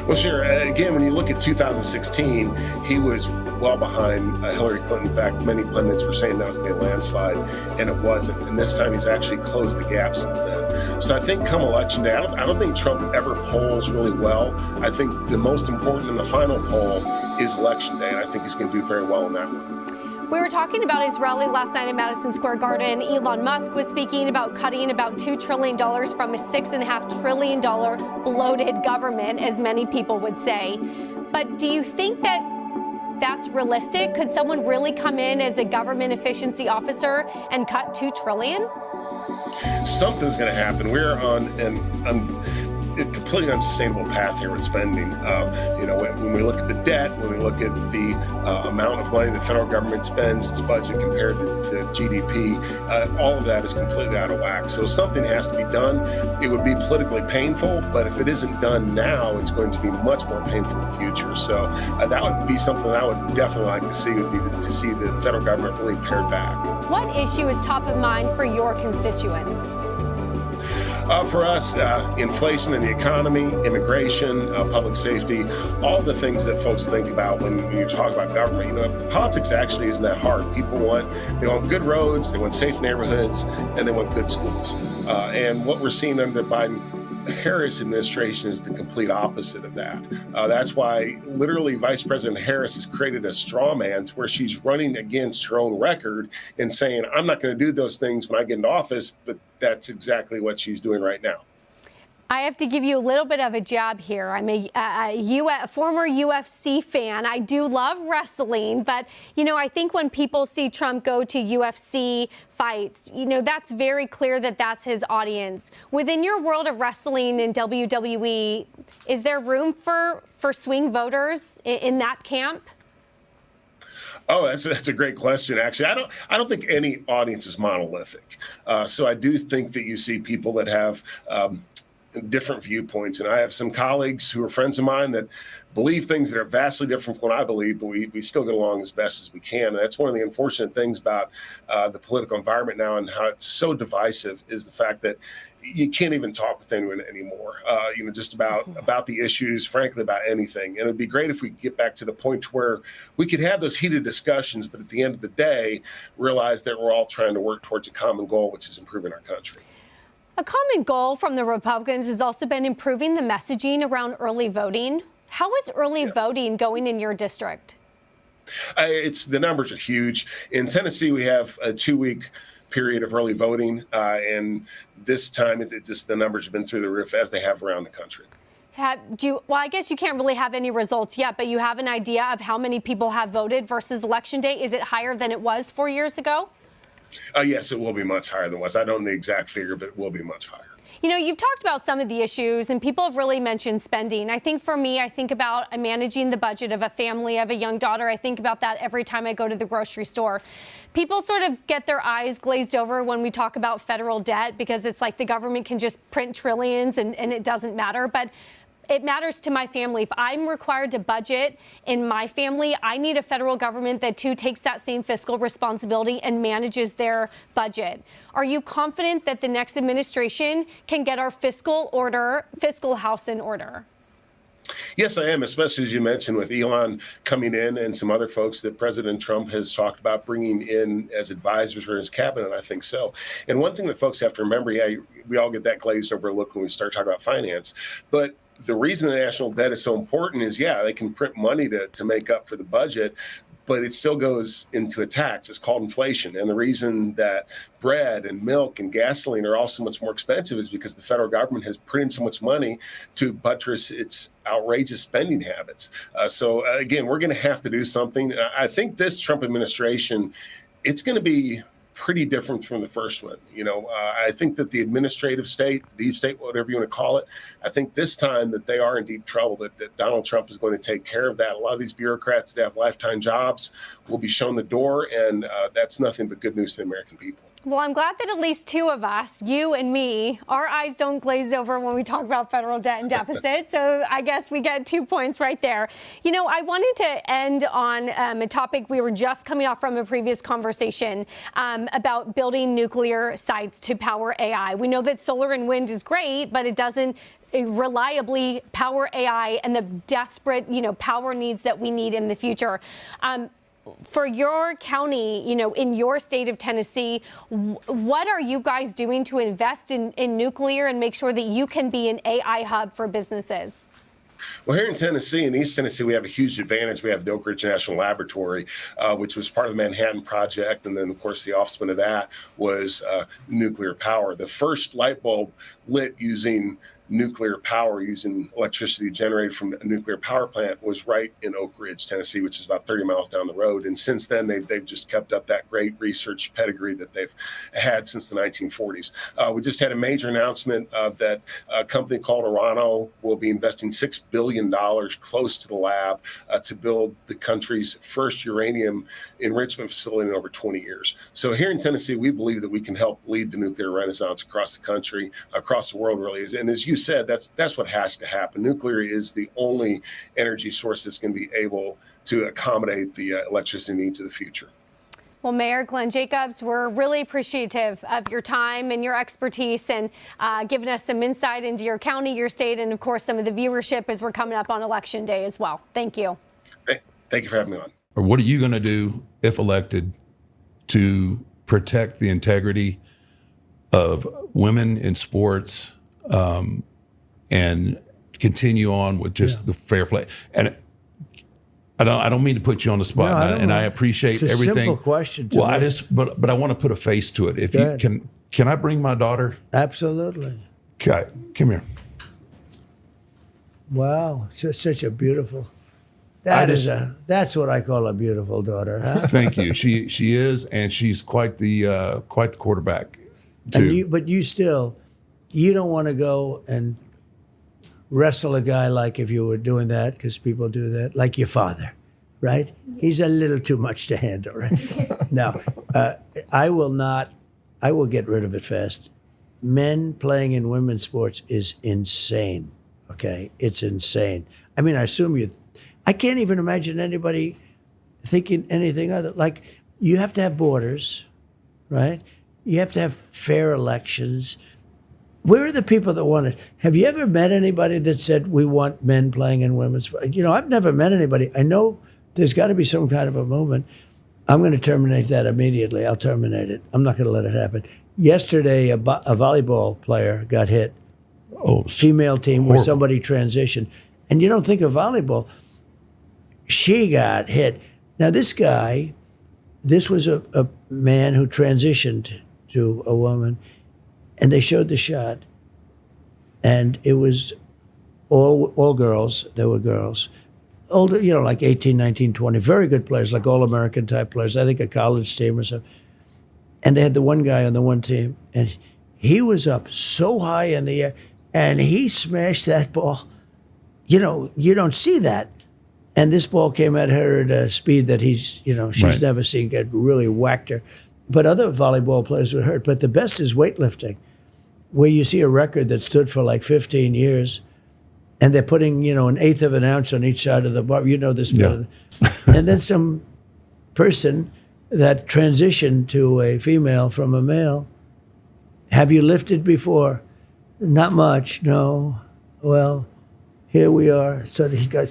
Well, sure. Again, when you look at 2016, he was well behind Hillary Clinton. In fact, many pundits were saying that was going to be a landslide, and it wasn't. And this time he's actually closed the gap since then. So I think come Election Day, I don't think Trump ever polls really well. I think the most important in the final poll is Election Day, and I think he's going to do very well in that one. We were talking about his rally last night at Madison Square Garden. Elon Musk was speaking about cutting about $2 trillion from a $6.5 trillion bloated government, as many people would say. But do you think that that's realistic? Could someone really come in as a government efficiency officer and cut $2 trillion? Something's going to happen. We're on a completely unsustainable path here with spending. When we look at the debt, when we look at the amount of money the federal government spends, its budget compared to GDP, all of that is completely out of whack. So something has to be done. It would be politically painful, but if it isn't done now, it's going to be much more painful in the future. So that would be something that I would definitely like to see, would be to see the federal government really pared back. What issue is top of mind for your constituents? For us, inflation in the economy, immigration, public safety, all the things that folks think about when you talk about government. Politics actually isn't that hard. People want good roads, they want safe neighborhoods, and they want good schools. And what we're seeing under the Biden-Harris administration is the complete opposite of that. That's why literally Vice President Harris has created a straw man to where she's running against her own record and saying, I'm not going to do those things when I get into office, but that's exactly what she's doing right now. I have to give you a little bit of a jab here. I'm a former UFC fan. I do love wrestling, but, I think when people see Trump go to UFC fights, that's very clear that that's his audience. Within your world of wrestling and WWE, is there room for swing voters in that camp? Oh, that's a great question. Actually, I don't think any audience is monolithic. So I do think that you see people that have different viewpoints, and I have some colleagues who are friends of mine that believe things that are vastly different from what I believe, but we still get along as best as we can. And that's one of the unfortunate things about the political environment now and how it's so divisive is the fact that you can't even talk with anyone anymore, just about the issues, frankly, about anything. And it'd be great if we could get back to the point where we could have those heated discussions, but at the end of the day, realize that we're all trying to work towards a common goal, which is improving our country. A common goal from the Republicans has also been improving the messaging around early voting. How is early voting going in your district? The numbers are huge. In Tennessee, we have a 2-week period of early voting, and this time the numbers have been through the roof, as they have around the country. Well, I guess you can't really have any results yet, but you have an idea of how many people have voted versus Election Day. Is it higher than it was 4 years ago? Yes, it will be much higher than it was. I don't know the exact figure, but it will be much higher. You've talked about some of the issues, and people have really mentioned spending. I think for me, I think about managing the budget of a family, of a young daughter. I think about that every time I go to the grocery store. People sort of get their eyes glazed over when we talk about federal debt because it's like the government can just print trillions and it doesn't matter. But it matters to my family. If I'm required to budget in my family, I need a federal government that too takes that same fiscal responsibility and manages their budget. Are you confident that the next administration can get our fiscal house in order? Yes, I am, especially as you mentioned with Elon coming in and some other folks that President Trump has talked about bringing in as advisors or his cabinet. I think so. And one thing that folks have to remember, we all get that glazed over look when we start talking about finance, but the reason the national debt is so important is, they can print money to make up for the budget, but it still goes into a tax. It's called inflation. And the reason that bread and milk and gasoline are all so much more expensive is because the federal government has put in so much money to buttress its outrageous spending habits. So again, we're going to have to do something. I think this Trump administration, it's going to be pretty different from the first one. I think that the administrative state, the deep state, whatever you want to call it, I think this time that they are in deep trouble, that Donald Trump is going to take care of that. A lot of these bureaucrats that have lifetime jobs will be shown the door, and that's nothing but good news to the American people. Well, I'm glad that at least two of us, you and me, our eyes don't glaze over when we talk about federal debt and deficit. So I guess we get 2 points right there. I wanted to end on a topic we were just coming off from a previous conversation about building nuclear sites to power AI. We know that solar and wind is great, but it doesn't reliably power AI and the desperate, power needs that we need in the future. For your county, in your state of Tennessee, what are you guys doing to invest in nuclear and make sure that you can be an AI hub for businesses? Well, here in Tennessee, in East Tennessee, we have a huge advantage. We have the Oak Ridge National Laboratory, which was part of the Manhattan Project. And then, of course, the offspring of that was nuclear power. The first light bulb lit using nuclear power, using electricity generated from a nuclear power plant, was right in Oak Ridge, Tennessee, which is about 30 miles down the road. And since then, they've just kept up that great research pedigree that they've had since the 1940s. We just had a major announcement that a company called Orano will be investing $6 billion close to the lab to build the country's first uranium enrichment facility in over 20 years. So here in Tennessee, we believe that we can help lead the nuclear renaissance across the country, across the world, really. And as you said, that's what has to happen. Nuclear is the only energy source that's going to be able to accommodate the electricity needs of the future. Well, Mayor Glenn Jacobs, we're really appreciative of your time and your expertise and giving us some insight into your county, your state, and of course, some of the viewership as we're coming up on Election Day as well. Thank you. Thank you for having me on. Or what are you going to do if elected to protect the integrity of women in sports, and continue on with just the fair play? And I don't mean to put you on the spot, I appreciate it's a everything. Simple question. But I want to put a face to it. If you can I bring my daughter? Absolutely. Okay, come here. Wow, such a beautiful. That's what I call a beautiful daughter, huh? Thank you. She is, and she's quite the quarterback too. But you don't want to go and wrestle a guy like if you were doing that, because people do that, like your father, right? He's a little too much to handle, right? No, I will get rid of it fast. Men playing in women's sports is insane, okay? It's insane. I mean, I can't even imagine anybody thinking anything other. Like, you have to have borders, right? You have to have fair elections. Where are the people that want it? Have you ever met anybody that said, we want men playing in women's sports? I've never met anybody. I know there's got to be some kind of a movement. I'm going to terminate that immediately. I'll terminate it. I'm not going to let it happen. Yesterday, a volleyball player got hit. Female team where somebody transitioned. And you don't think of volleyball. She got hit. Now, this was a man who transitioned to a woman, and they showed the shot, and it was all girls. There were girls, older, like 18, 19, 20, very good players, like All-American type players, I think a college team or something. And they had the one guy on the one team, and he was up so high in the air, and he smashed that ball. You don't see that. And this ball came at her at a speed that she's never seen, get really whacked her. But other volleyball players were hurt. But the best is weightlifting, where you see a record that stood for like 15 years, and they're putting, an eighth of an ounce on each side of the bar. You know this better. And then some person that transitioned to a female from a male, have you lifted before? Not much, no. Well, here we are. So he got,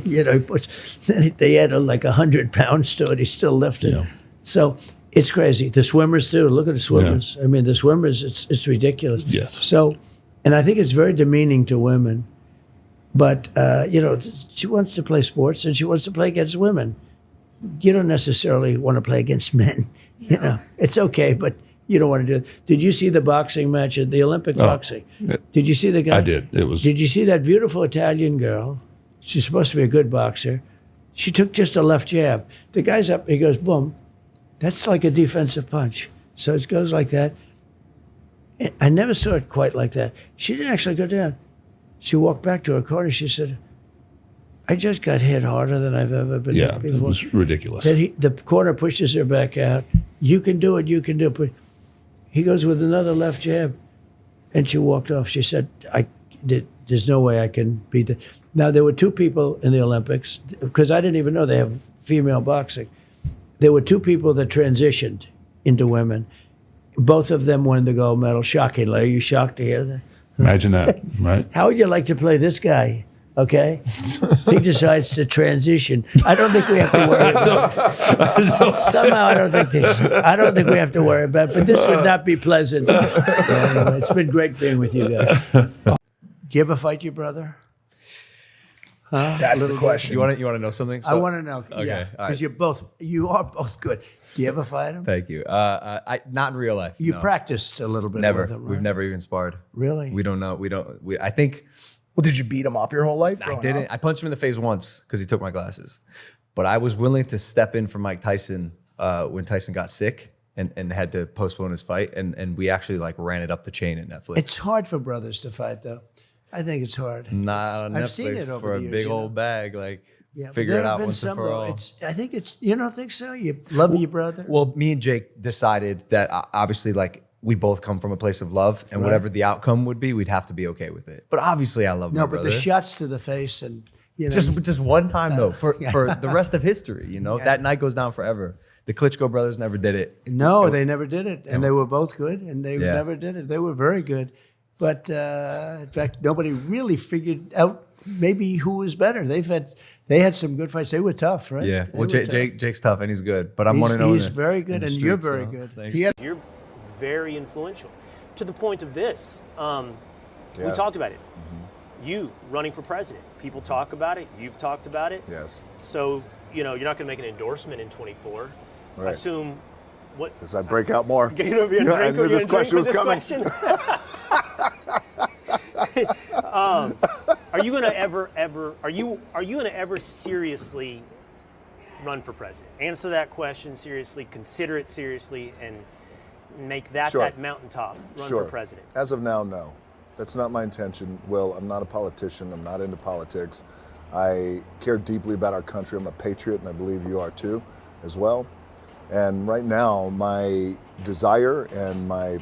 you know, then they added like 100 pounds to it. He's still lifting. Yeah. So it's crazy. The swimmers too. Look at the swimmers. I mean, the swimmers. It's ridiculous. Yes. So, and I think it's very demeaning to women. But you know, she wants to play sports and she wants to play against women. You don't necessarily want to play against men. You know, it's okay, but you don't want to do it. Did you see the boxing match at the Olympic boxing? Did you see the guy? I did. It was. Did you see that beautiful Italian girl? She's supposed to be a good boxer. She took just a left jab. The guy's up, he goes, boom. That's like a defensive punch. So it goes like that. I never saw it quite like that. She didn't actually go down. She walked back to her corner. She said, I just got hit harder than I've ever been hit before. It was ridiculous. Then the corner pushes her back out. You can do it, you can do it. But he goes with another left jab. And she walked off. She said, there's no way I can beat that. Now, there were two people in the Olympics, because I didn't even know they have female boxing. There were two people that transitioned into women. Both of them won the gold medal. Shockingly. Are you shocked to hear that? Imagine that, right? How would you like to play this guy? Okay, he decides to transition. I don't think we have to worry about it. Somehow, I don't think we have to worry about it. But this would not be pleasant. Anyway, it's been great being with you guys. Do you ever fight your brother? Huh? That's the question. You want to know something? I want to know. Okay, Yeah, all because right. you are both good. Do you ever fight him? Thank you. I not in real life. You no. practiced a little bit Never. with him, right? We've never even sparred. Really? We don't know. I think. Well, did you beat him up your whole life? I didn't. I punched him in the face once because he took my glasses. But I was willing to step in for Mike Tyson when Tyson got sick and had to postpone his fight. And we actually like ran it up the chain at Netflix. It's hard for brothers to fight, though. I think it's hard. Not on I've seen Netflix it over for a the years, big you know. old bag. Like Yeah, figure there it have out been once and some, for though. all. I think it's. You don't think so? You love your brother. Well, me and Jake decided that obviously, like, we both come from a place of love, and Right. whatever the outcome would be, we'd have to be okay with it. But obviously, I love my No, brother. but the shots to the face and you know, just one time though, for the rest of history. You know, Yeah. that night goes down forever. The Klitschko brothers never did it. No, they never did it, and they were both good, and they Yeah. never did it. They were very good, but in fact, nobody really figured out maybe who was better. They had some good fights. They were tough, right? Yeah. They Well, were tough. Jake's tough and he's good, but I'm He's- 1-0. He's very good, and you're very good. Thanks. You're very influential. To the point of this, we Yeah. talked about it. You running for president. People talk about it. You've talked about it. Yes. So, you know, you're not going to make an endorsement in 24. Right. Assume what? As I break out more. You're going to be a I drink. knew this question was coming. Are you going to ever seriously run for president? Answer that question seriously. Consider it seriously, and make that Sure. that mountaintop. Run Sure. for president. As of now, no. That's not my intention. Will, I'm not a politician. I'm not into politics. I care deeply about our country. I'm a patriot, and I believe you are too, as well. And right now, my desire and my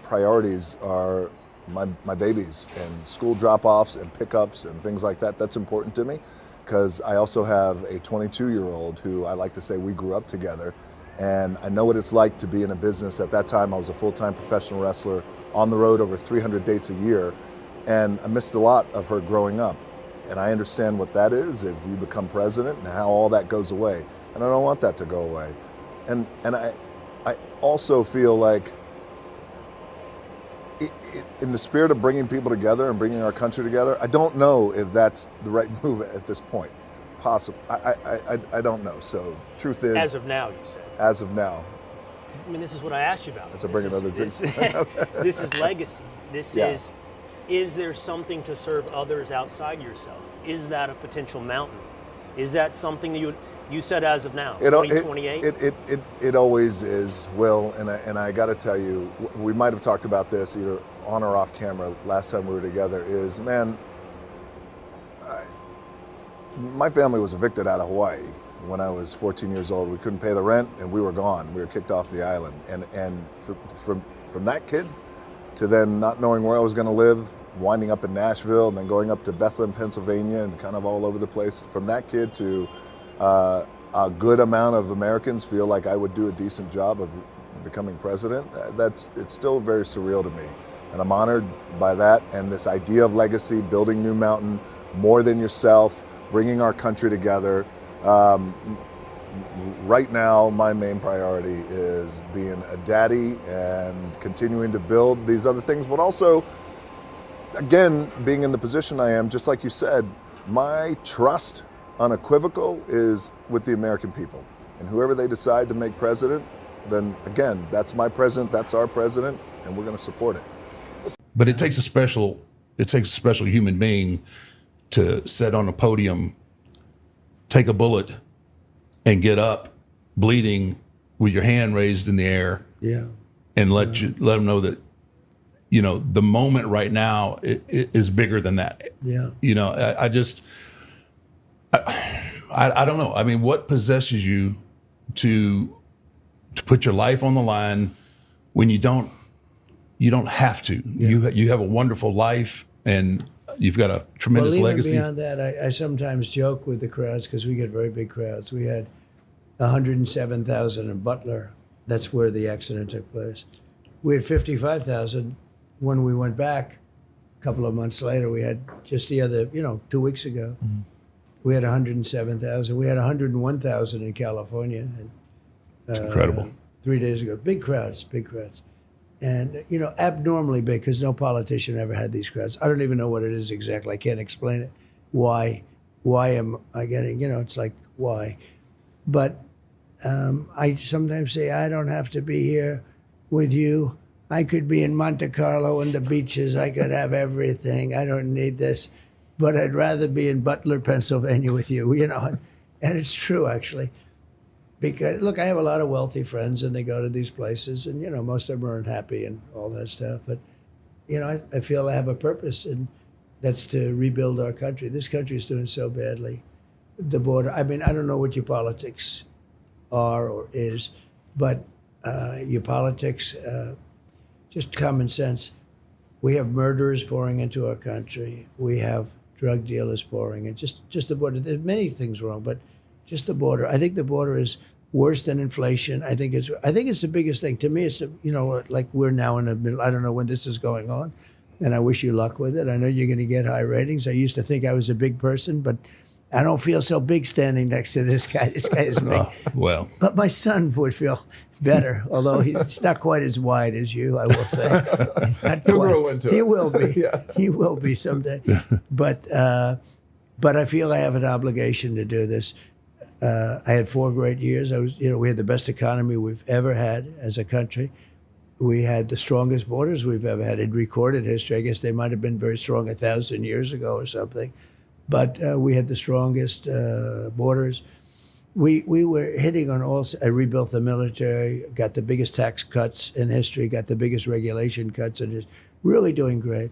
priorities are my babies and school drop-offs and pickups and things like that. That's important to me because I also have a 22-year-old who I like to say we grew up together. And I know what it's like to be in a business. At that time, I was a full-time professional wrestler on the road over 300 dates a year. And I missed a lot of her growing up. And I understand what that is if you become president and how all that goes away. And I don't want that to go away. And I also feel like in the spirit of bringing people together and bringing our country together, I don't know if that's the right move at this point. Possible. I don't know. So truth is, As of now, you said. as of now, I mean, this is what I asked you about. As I bring another drink. This is legacy. This Yeah. is there something to serve others outside yourself? Is that a potential mountain? Is that something that you said as of now, 2028? It always is, Will, and I got to tell you, we might have talked about this either on or off camera last time we were together. Is man, my family was evicted out of Hawaii when I was 14 years old. We couldn't pay the rent, and we were gone. We were kicked off the island, and from that kid to then not knowing where I was going to live, winding up in Nashville, and then going up to Bethlehem, Pennsylvania, and kind of all over the place. From that kid to a good amount of Americans feel like I would do a decent job of becoming president. It's still very surreal to me. And I'm honored by that. And this idea of legacy, building New Mountain, more than yourself, bringing our country together. Right now, my main priority is being a daddy and continuing to build these other things, but also, again, being in the position I am, just like you said, my trust, unequivocal, is with the American people. And whoever they decide to make president, then again, that's my president, that's our president, and we're going to support it. But it takes a special human being to sit on a podium, take a bullet, and get up bleeding with your hand raised in the air, and let them know that, you know, the moment right now is bigger than that. Yeah. You know, I don't know. I mean, what possesses you to put your life on the line when you don't have to? You have a wonderful life, and you've got a tremendous legacy. Beyond that, I sometimes joke with the crowds because we get very big crowds. We had 107,000 in Butler. That's where the accident took place. We had 55,000 when we went back a couple of months later. We had just the other, 2 weeks ago. Mm-hmm. We had 107,000. We had 101,000 in California. It's incredible. 3 days ago. Big crowds. And, abnormally big because no politician ever had these crowds. I don't even know what it is exactly. I can't explain it. Why am I getting, it's like, why? But I sometimes say, I don't have to be here with you. I could be in Monte Carlo and the beaches. I could have everything. I don't need this. But I'd rather be in Butler, Pennsylvania with you, And it's true, actually. Because, look, I have a lot of wealthy friends, and they go to these places, and, most of them are unhappy and all that stuff. But, I feel I have a purpose, and that's to rebuild our country. This country is doing so badly. The border, I mean, I don't know what your politics are or is, but your politics, just common sense. We have murderers pouring into our country. We have drug dealers pouring in. Just the border. There's many things wrong, but just the border. I think the border is worse than inflation. I think it's the biggest thing. To me, it's like we're now in the middle. I don't know when this is going on, and I wish you luck with it. I know you're going to get high ratings. I used to think I was a big person, but I don't feel so big standing next to this guy. This guy is big. Well, but my son would feel better, although he's not quite as wide as you, I will say. He'll grow into it. He will be. Yeah. He will be someday. But I feel I have an obligation to do this. I had 4 great years. We had the best economy we've ever had as a country. We had the strongest borders we've ever had in recorded history. I guess they might have been very strong 1,000 years ago or something. But we had the strongest borders. We were hitting on all. I rebuilt the military, got the biggest tax cuts in history, got the biggest regulation cuts, and is really doing great.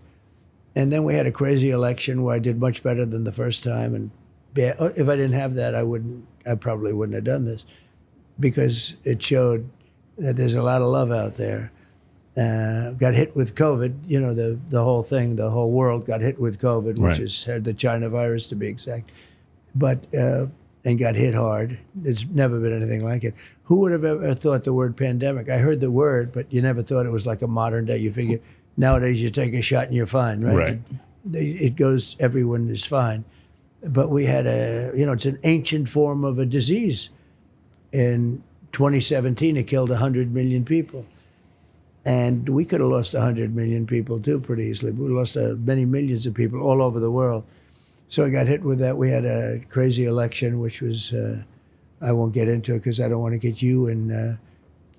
And then we had a crazy election where I did much better than the first time. And if I didn't have that, I probably wouldn't have done this, because it showed that there's a lot of love out there. Got hit with COVID, the whole thing, the whole world got hit with COVID, which is the China virus to be exact, and got hit hard. There's never been anything like it. Who would have ever thought the word pandemic? I heard the word, but you never thought it was like a modern day. You figure nowadays you take a shot and you're fine, right? It goes, everyone is fine. But we had it's an ancient form of a disease. In 2017, it killed 100 million people. And we could have lost 100 million people too pretty easily. We lost many millions of people all over the world. So I got hit with that. We had a crazy election, which was, I won't get into it because I don't want to get you in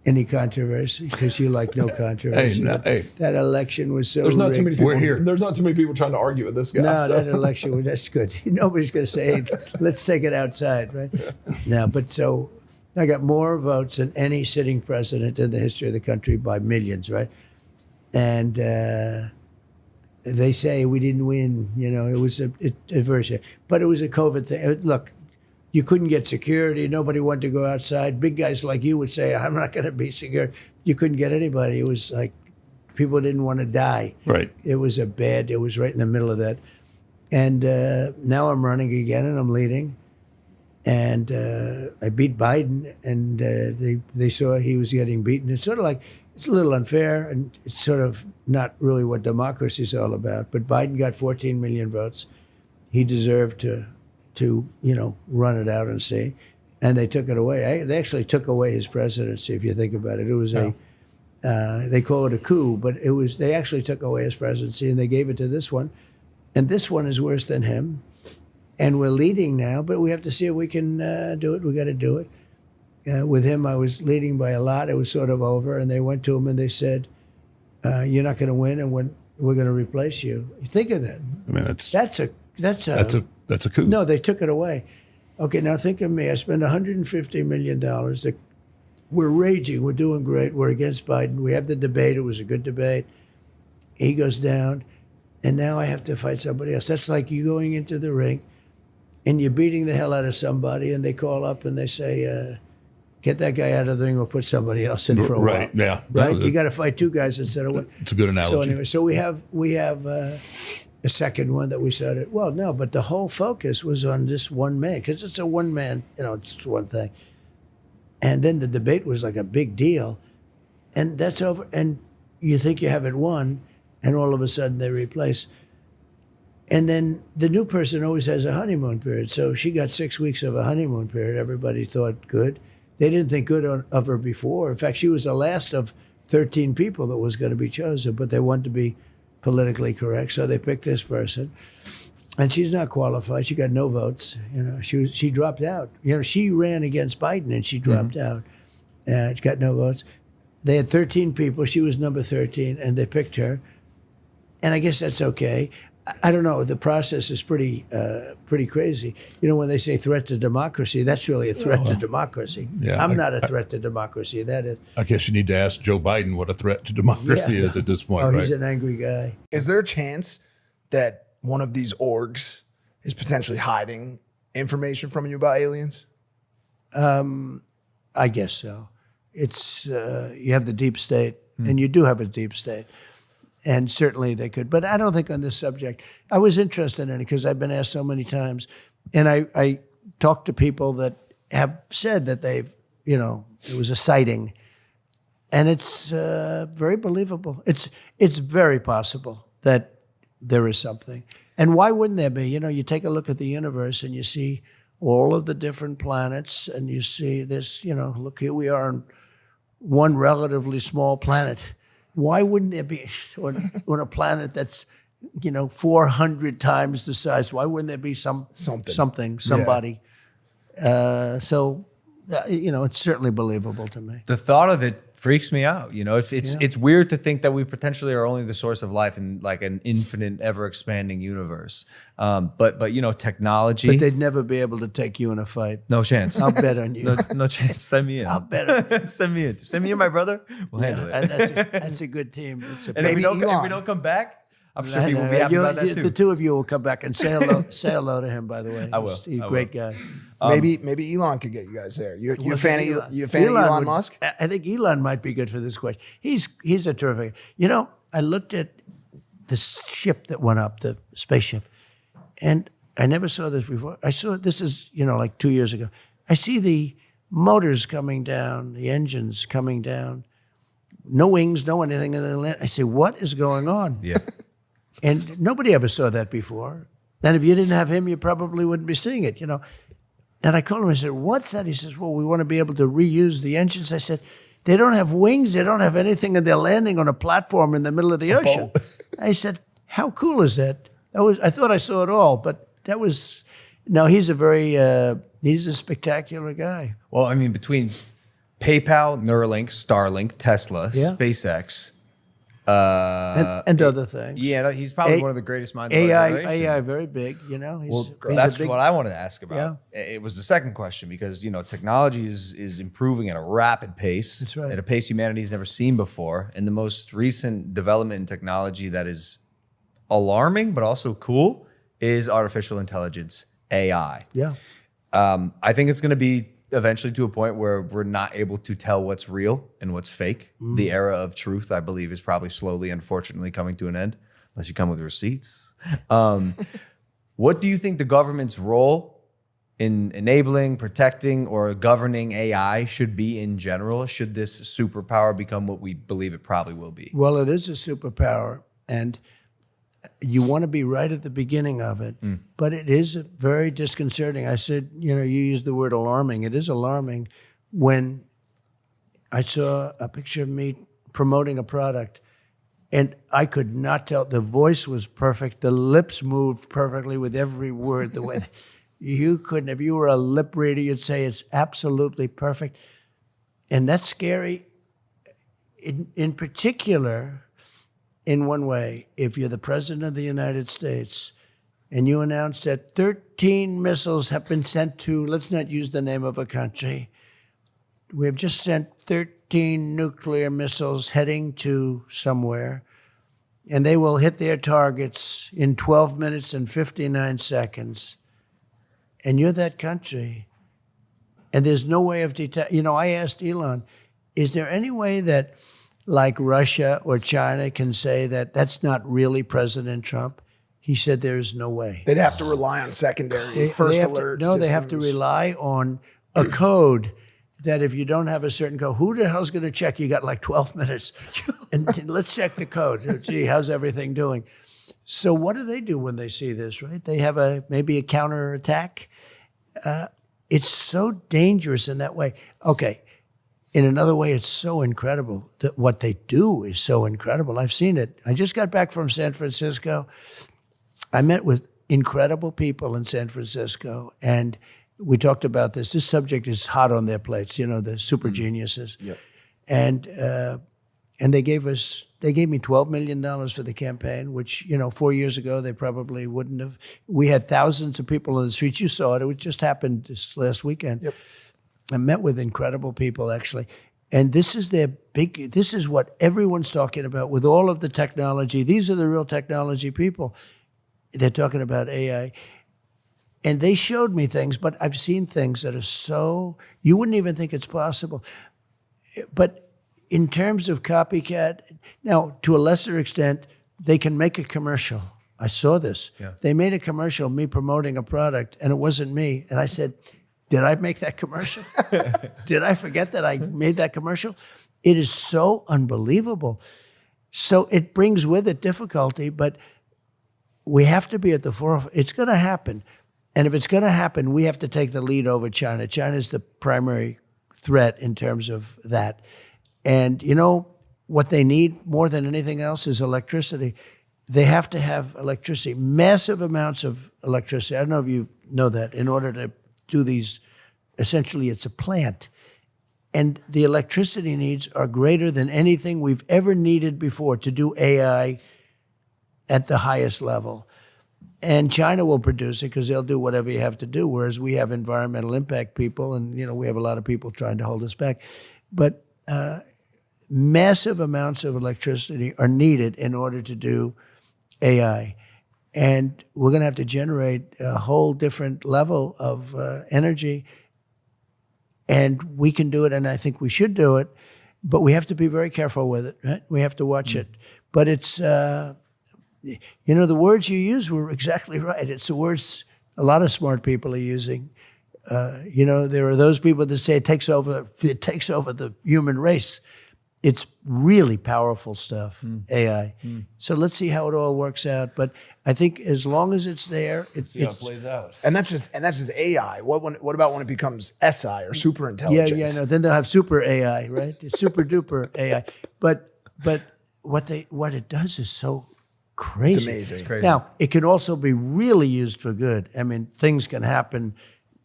any controversy, because you like no controversy. That election was so There's not too many people. We're here. There's not too many people trying to argue with this guy. No, that election, that's good. Nobody's going to say, hey, let's take it outside, right? No, but so I got more votes than any sitting president in the history of the country by millions, right? And they say we didn't win. It was a very, but it was a COVID thing. Look, you couldn't get security. Nobody wanted to go outside. Big guys like you would say, I'm not going to be secure. You couldn't get anybody. It was like people didn't want to die. Right. It was it was right in the middle of that. And now I'm running again, and I'm leading. And I beat Biden, and they saw he was getting beaten. It's sort of like it's a little unfair, and it's sort of not really what democracy is all about. But Biden got 14 million votes. He deserved to run it out and see. And they took it away. They actually took away his presidency, if you think about it. It was they call it a coup, but they actually took away his presidency and they gave it to this one. And this one is worse than him. And we're leading now, but we have to see if we can do it. We got to do it. With him, I was leading by a lot. It was sort of over, and they went to him and they said, "You're not going to win, and we're going to replace you." You think of that. I mean, that's a coup. No, they took it away. Okay, now think of me. I spent $150 million. We're raging. We're doing great. We're against Biden. We have the debate. It was a good debate. He goes down, and now I have to fight somebody else. That's like you going into the ring, and you're beating the hell out of somebody, and they call up and they say, get that guy out of the ring or put somebody else in for a while. Right, yeah. Right? No, you got to fight two guys instead of one. It's a good analogy. So anyway, we have a second one that we started. Well, no, but the whole focus was on this one man, because it's a one man, it's one thing. And then the debate was like a big deal. And that's over. And you think you have it won, and all of a sudden they replace. And then the new person always has a honeymoon period. So she got 6 weeks of a honeymoon period. Everybody thought good. They didn't think good of her before. In fact, she was the last of 13 people that was going to be chosen, but they wanted to be politically correct, so they picked this person. And she's not qualified. She got no votes. She dropped out. She ran against Biden and she dropped out. She got no votes. They had 13 people. She was number 13, and they picked her. And I guess that's okay. I don't know. The process is pretty crazy. When they say threat to democracy, that's really a threat to democracy. Yeah, I'm not a threat to democracy. That is. I guess you need to ask Joe Biden what a threat to democracy is at this point. Oh, right? He's an angry guy. Is there a chance that one of these orgs is potentially hiding information from you about aliens? I guess so. It's you have the deep state, and you do have a deep state. And certainly they could. But I don't think on this subject. I was interested in it because I've been asked so many times. And I talked to people that have said that they've, it was a sighting. And it's very believable. It's very possible that there is something. And why wouldn't there be? You take a look at the universe and you see all of the different planets and you see this, look, here we are on one relatively small planet. Why wouldn't there be on a planet that's, 400 times the size? Why wouldn't there be somebody? It's certainly believable to me. The thought of it freaks me out. It's weird to think that we potentially are only the source of life in like an infinite, ever expanding universe. But technology. But they'd never be able to take you in a fight. No chance. I'll bet on you. No chance. Send me in. I'll bet on you. Send me in. Send me and my brother. We'll handle it. That's a good team. And if we don't come back, I'm sure people will be happy about that too. The two of you will come back and say hello. Say hello to him, by the way. I will. He's a great guy. Maybe Elon could get you guys there. You a fan of Elon Musk? I think Elon might be good for this question. He's a terrific. I looked at the ship that went up, the spaceship, and I never saw this before. I saw this is like 2 years ago. I see the motors coming down, the engines coming down, no wings, no anything, and then I say, what is going on? Yeah. And nobody ever saw that before. And if you didn't have him, you probably wouldn't be seeing it, And I called him, I said, what's that? He says, well, we want to be able to reuse the engines. I said, they don't have wings, they don't have anything, and they're landing on a platform in the middle of the ocean. I said, how cool is that? I thought I saw it all, but that was, no, he's a spectacular guy. Well, I mean, between PayPal, Neuralink, Starlink, Tesla, Yeah. SpaceX, and other things. Yeah, no, he's probably one of the greatest minds of our generation. AI, very big, He's that's what I wanted to ask about. Yeah. It was the second question because, technology is improving at a rapid pace. That's right. At a pace humanity's never seen before. And the most recent development in technology that is alarming but also cool is artificial intelligence, AI. Yeah. I think it's going to be eventually to a point where we're not able to tell what's real and what's fake. The era of truth, I believe, is probably slowly, unfortunately, coming to an end, unless you come with receipts. What do you think the government's role in enabling, protecting, or governing AI should be in general? Should this superpower become what we believe it probably will be? Well, it is a superpower, and you want to be right at the beginning of it, but it is very disconcerting. I said, you used the word alarming. It is alarming when I saw a picture of me promoting a product, and I could not tell. The voice was perfect. The lips moved perfectly with every word. The way you couldn't, if you were a lip reader, you'd say it's absolutely perfect. And that's scary. In particular, in one way, if you're the president of the United States and you announce that 13 missiles have been sent to, let's not use the name of a country, we have just sent 13 nuclear missiles heading to somewhere, and they will hit their targets in 12 minutes and 59 seconds. And you're that country, and there's no way of detecting. I asked Elon, is there any way that, like Russia or China, can say that that's not really President Trump? He said there's no way. They'd have to rely on secondary first alert systems. They have to rely on a code that if you don't have a certain code, who the hell's going to check? You got like 12 minutes. And let's check the code. Gee, how's everything doing? So what do they do when they see this, right? They have maybe a counterattack. It's so dangerous in that way. Okay, in another way, it's so incredible. That what they do is so incredible. I've seen it. I just got back from San Francisco. I met with incredible people in San Francisco, and we talked about this. This subject is hot on their plates, the super geniuses. Yep. And they gave me $12 million for the campaign, which, 4 years ago, they probably wouldn't have. We had thousands of people in the streets. You saw it. It just happened this last weekend. Yep. I met with incredible people, actually. And this is what everyone's talking about with all of the technology. These are the real technology people. They're talking about AI. And they showed me things, but I've seen things that are you wouldn't even think it's possible. But in terms of copycat, now, to a lesser extent, they can make a commercial. I saw this. Yeah. They made a commercial, me promoting a product, and it wasn't me. And I said, did I make that commercial? Did I forget that I made that commercial? It is so unbelievable. So it brings with it difficulty, but we have to be at the forefront. It's going to happen. And if it's going to happen, we have to take the lead over China. China is the primary threat in terms of that. And what they need more than anything else is electricity. They have to have electricity, massive amounts of electricity. I don't know if you know that. In order to do these, essentially it's a plant. And the electricity needs are greater than anything we've ever needed before to do AI at the highest level. And China will produce it because they'll do whatever you have to do, whereas we have environmental impact people, and we have a lot of people trying to hold us back. But massive amounts of electricity are needed in order to do AI. And we're going to have to generate a whole different level of energy. And we can do it, and I think we should do it, but we have to be very careful with it, right? We have to watch it. But it's, the words you use were exactly right. It's the words a lot of smart people are using. There are those people that say it takes over the human race. It's really powerful stuff, AI. So let's see how it all works out. But I think as long as it's there, how it plays out. And that's just AI. What about when it becomes SI or super intelligence? Yeah. No. Then they'll have super AI, right? It's super duper AI. But what it does is so crazy. It's amazing. It's crazy. Now it can also be really used for good. I mean, things can happen.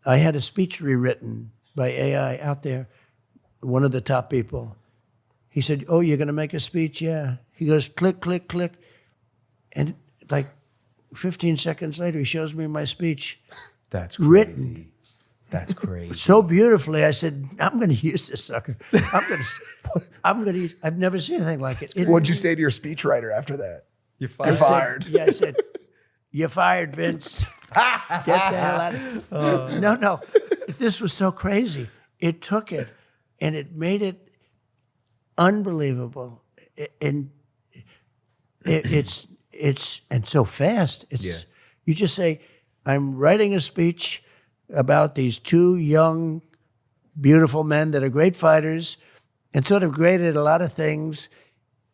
I had a speech rewritten by AI out there. One of the top people. He said, "Oh, you're going to make a speech?" Yeah. He goes, click, click, click. And like 15 seconds later, he shows me my speech. That's crazy. Written. That's crazy. So beautifully. I said, I'm going to use this sucker. I've never seen anything like it. What'd you say to your speechwriter after that? You're fired. I said, you're fired, Vince. Get the hell out of here. No. This was so crazy. It took it, and it made it unbelievable. And it's so fast. You just say, I'm writing a speech. about these two young, beautiful men that are great fighters and sort of great at a lot of things,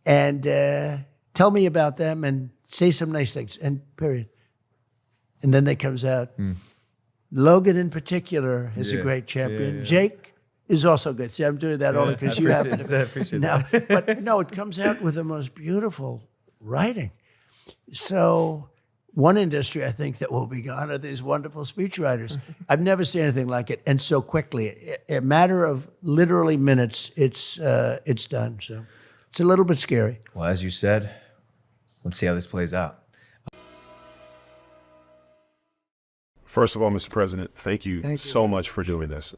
and tell me about them and say some nice things, and period. And then that comes out. Logan in particular is a great champion. Jake is also good. See, I'm doing that only because you happen to. I appreciate No, that. but no, it comes out with the most beautiful writing. So one industry I think that will be gone are these wonderful speechwriters. I've never seen anything like it, and so quickly. A matter of literally minutes, it's done. So it's a little bit scary. Well, as you said, let's see how this plays out. First of all, Mr. President, thank you so much for doing this.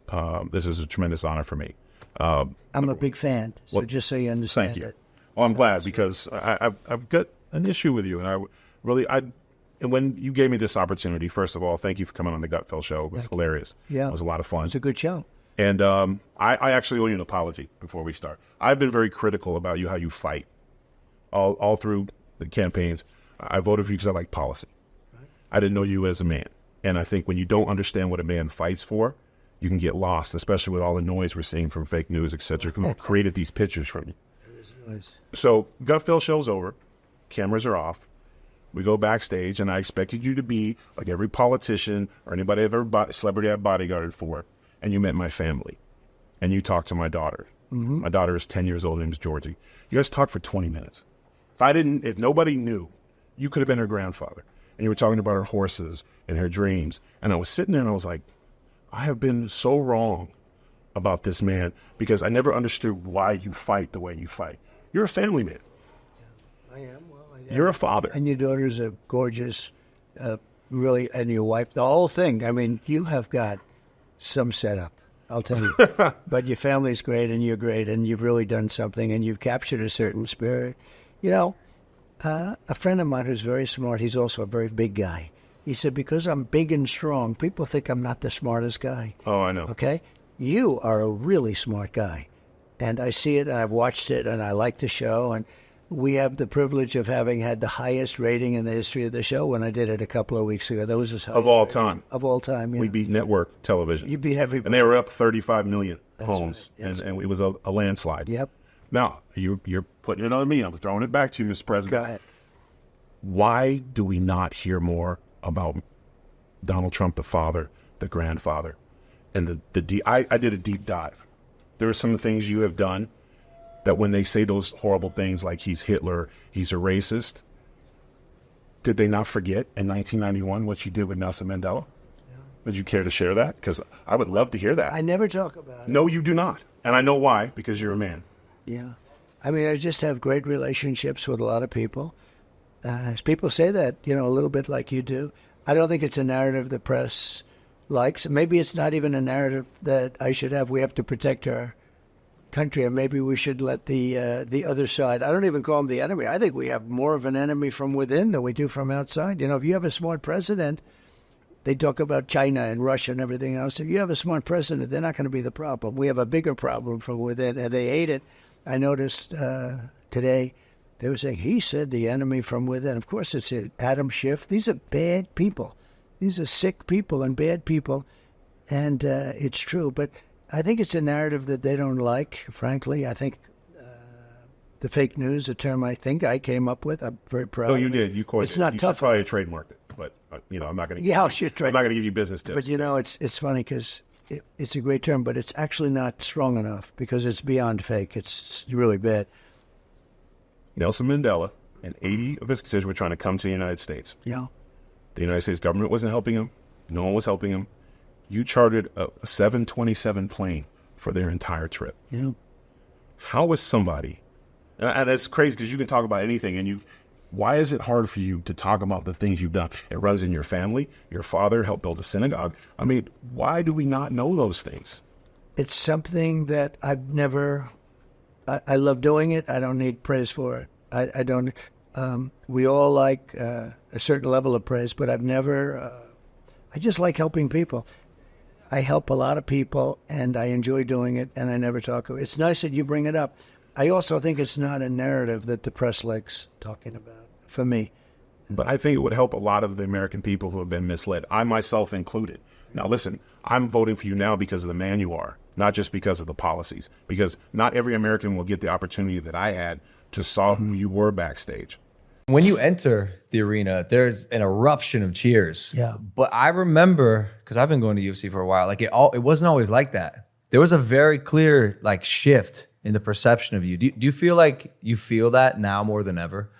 This is a tremendous honor for me. I'm a big fan, so well, just so you understand. Thank you. It. Well, I'm glad because I've got an issue with you, and and when you gave me this opportunity, first of all, thank you for coming on the Gutfeld show. It was hilarious. Yeah, it was a lot of fun. It's a good show. And I actually owe you an apology before we start. I've been very critical about you, how you fight, all through the campaigns. I voted for you because I like policy. Right. I didn't know you as a man. And I think when you don't understand what a man fights for, you can get lost, especially with all the noise we're seeing from fake news, et cetera, who created these pictures from you. Noise. So Gutfeld show's over. Cameras are off. We go backstage, and I expected you to be like every politician or anybody I've ever celebrity I've bodyguarded for, and you met my family. And you talked to my daughter. My daughter is 10 years old. Her name is Georgie. You guys talked for 20 minutes. If nobody knew, you could have been her grandfather. And you were talking about her horses and her dreams. And I was sitting there and I was like, I have been so wrong about this man because I never understood why you fight the way you fight. You're a family man. I am. Well, I am. You're a father. And your daughter's a gorgeous, really, and your wife, the whole thing. I mean, you have got some setup, I'll tell you. But your family's great and you're great and you've really done something and you've captured a certain spirit. You know, a friend of mine who's very smart, he's also a very big guy. He said, because I'm big and strong, people think I'm not the smartest guy. Oh, I know. Okay? You are a really smart guy. And I see it, and I've watched it, and I like the show. And we have the privilege of having had the highest rating in the history of the show when I did it a couple of weeks ago. That was his highest of all rating. time. Of all time, yeah. We beat network television. You beat everybody. And they were up 35 million homes. Right. Yes. And it was a landslide. Yep. Now, you're putting it on me. I'm throwing it back to you, Mr. President. Go ahead. Why do we not hear more about Donald Trump, the father, the grandfather? And I did a deep dive. There are some things you have done that when they say those horrible things like he's Hitler, he's a racist, did they not forget in 1991 what you did with Nelson Mandela? Yeah. Would you care to share that? Because I would love to hear that. I never talk about it. No, you do not. And I know why, because you're a man. Yeah. I mean, I just have great relationships with a lot of people. People say that, you know, a little bit like you do. I don't think it's a narrative the press likes. Maybe it's not even a narrative that I should have. We have to protect our country, and maybe we should let the other side. I don't even call them the enemy. I think we have more of an enemy from within than we do from outside. You know, if you have a smart president, they talk about China and Russia and everything else. If you have a smart president, they're not going to be the problem. We have a bigger problem from within, and they hate it. I noticed today they were saying, he said the enemy from within. Of course, it's Adam Schiff. These are bad people. These are sick people and bad people, and it's true. But I think it's a narrative that they don't like, frankly. I think the fake news, a term I think I came up with. I'm very proud. Oh, you did. You coined it. It's not you tough. Should probably trademarked it, but you know, I'm not going to. Yeah, I should trade. I'm not going to give you business tips. But you know, it's funny because it's a great term, but it's actually not strong enough because it's beyond fake. It's really bad. Nelson Mandela and 80 of his constituents were trying to come to the United States. Yeah. The United States government wasn't helping him. No one was helping him. You chartered a 727 plane for their entire trip. Yeah. How is somebody, and it's crazy because you can talk about anything, and why is it hard for you to talk about the things you've done? It runs in your family. Your father helped build a synagogue. I mean, why do we not know those things? It's something that I've never, I love doing it. I don't need praise for it. I don't, we all like a certain level of praise, but I've never, I just like helping people. I help a lot of people, and I enjoy doing it, and I never talk about it. It's nice that you bring it up. I also think it's not a narrative that the press likes talking about, for me. But I think it would help a lot of the American people who have been misled, I myself included. Now, listen, I'm voting for you now because of the man you are, not just because of the policies, because not every American will get the opportunity that I had to saw who you were backstage. When you enter the arena, there's an eruption of cheers. Yeah. But I remember, because I've been going to UFC for a while, like it wasn't always like that. There was a very clear like shift in the perception of you. Do you feel like you feel that now more than ever?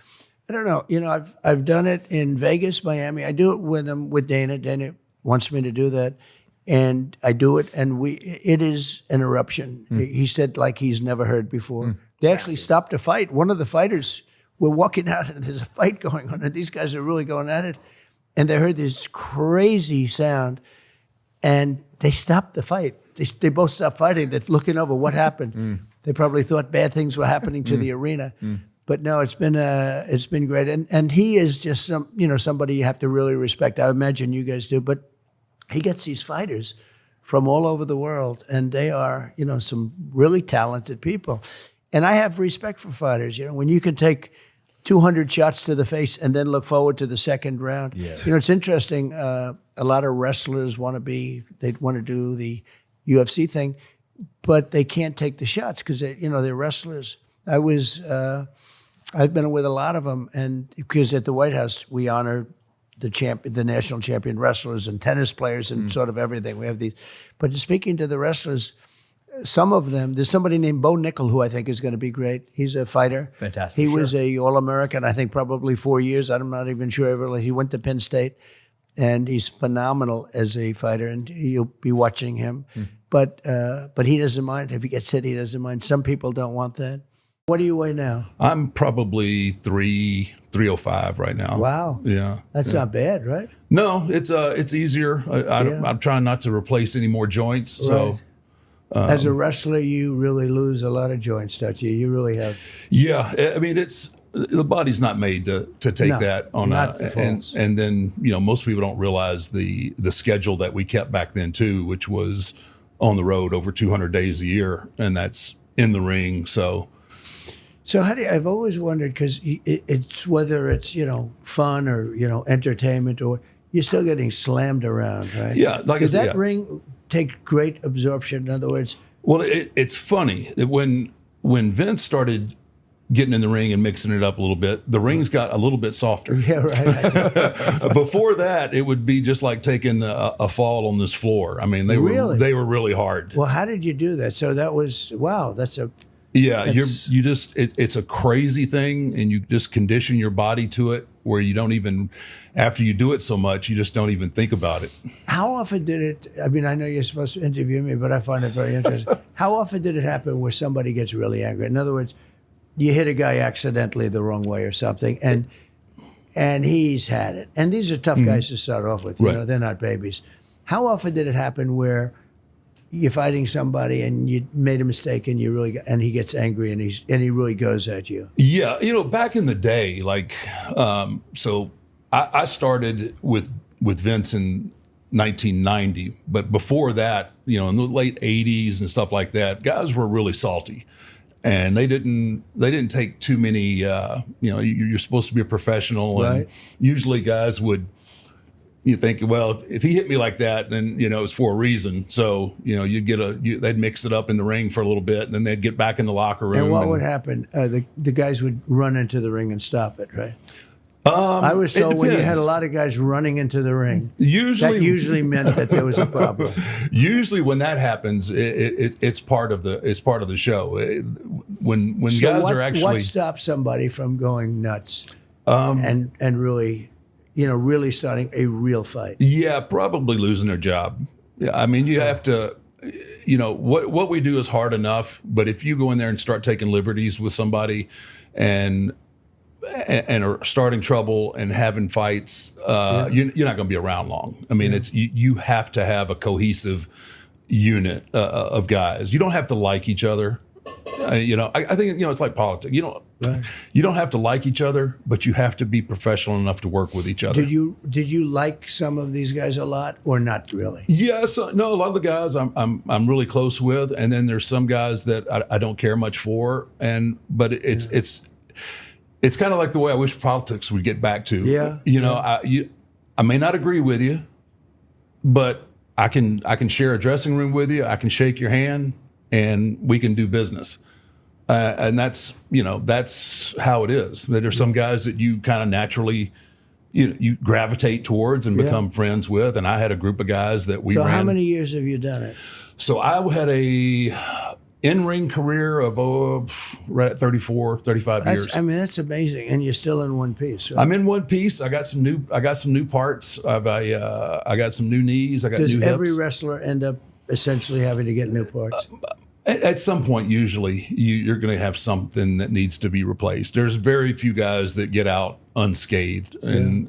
I don't know. You know, I've done it in Vegas, Miami. I do it with Dana. Dana wants me to do that, and I do it. And it is an eruption. He said like he's never heard before. They actually stopped a fight. One of the fighters, we're walking out and there's a fight going on, and these guys are really going at it, and they heard this crazy sound, and they stopped the fight. They both stopped fighting. They're looking over what happened. They probably thought bad things were happening to the arena. But no, it's been great, and he is just somebody you have to really respect. I imagine you guys do, but he gets these fighters from all over the world, and they are some really talented people, and I have respect for fighters. When you can take 200 shots to the face and then look forward to the second round. Yes. It's interesting. A lot of wrestlers want to do the UFC thing, but they can't take the shots because they're wrestlers. I've been with a lot of them, and because at the White House we honor the national champion wrestlers and tennis players and sort of everything. We have these, but speaking to the wrestlers, some of them, there's somebody named Bo Nickel who I think is going to be great. He's a fighter. Fantastic. He was a All-American, I think probably 4 years. I'm not even sure. He went to Penn State, and he's phenomenal as a fighter, and you'll be watching him. But he doesn't mind. If he gets hit, he doesn't mind. Some people don't want that. What do you weigh now? I'm probably 305 right now. Wow. Yeah. That's not bad, right? No, it's easier. I'm trying not to replace any more joints. So as a wrestler, you really lose a lot of joints, don't you? You really have. Yeah. I mean, the body's not made to take that on and then, most people don't realize the schedule that we kept back then too, which was on the road over 200 days a year, and that's in the ring. So how do I've always wondered, because it's whether it's fun or entertainment, or you're still getting slammed around, right? Yeah, does that ring take great absorption? In other words, well, it's funny that when Vince started getting in the ring and mixing it up a little bit, the rings got a little bit softer. Yeah, right. Before that, it would be just like taking a fall on this floor. I mean, they were really hard. Well, how did you do that? So that was That's a. Yeah, it's a crazy thing, and you just condition your body to it where you don't even, after you do it so much, you just don't even think about it. How often did it, I mean, I know you're supposed to interview me, but I find it very interesting. How often did it happen where somebody gets really angry? In other words, you hit a guy accidentally the wrong way or something, and he's had it. And these are tough guys to start off with, they're not babies. How often did it happen where you're fighting somebody and you made a mistake and he gets angry and he really goes at you? Yeah, back in the day, so I started with Vince in 1990, but before that, in the late 80s and stuff like that, guys were really salty, and they didn't take too many. You're supposed to be a professional, and usually guys would. You think, well, if he hit me like that, then it's for a reason. So you'd they'd mix it up in the ring for a little bit, and then they'd get back in the locker room. And what would happen? The guys would run into the ring and stop it, right? I was told when you had a lot of guys running into the ring, that usually meant that there was a problem. Usually, when that happens, it's part of the show. When guys are actually what stops somebody from going nuts and really. Really starting a real fight. Yeah, probably losing their job. Yeah, I mean, you have to, what we do is hard enough, but if you go in there and start taking liberties with somebody and are starting trouble and having fights, you're not going to be around long. I mean, you have to have a cohesive unit of guys. You don't have to like each other. I think it's like politics. You don't have to like each other, but you have to be professional enough to work with each other. Did you like some of these guys a lot, or not really? Yes, no. A lot of the guys I'm really close with, and then there's some guys that I don't care much for, but it's it's kind of like the way I wish politics would get back to. Yeah. I may not agree with you, but I can share a dressing room with you. I can shake your hand, and we can do business. And that's how it is. There's some guys that you kind of naturally you gravitate towards and become friends with. And I had a group of guys that we So ran. how many years have you done it? So I had a in-ring career of right at 34, 35 years. I mean, that's amazing. And you're still in one piece. Right? I'm in one piece. I got some new parts. I got some new knees. I got Does new every hips. wrestler end up essentially having to get new parts? At some point, usually, you're going to have something that needs to be replaced. There's very few guys that get out unscathed, and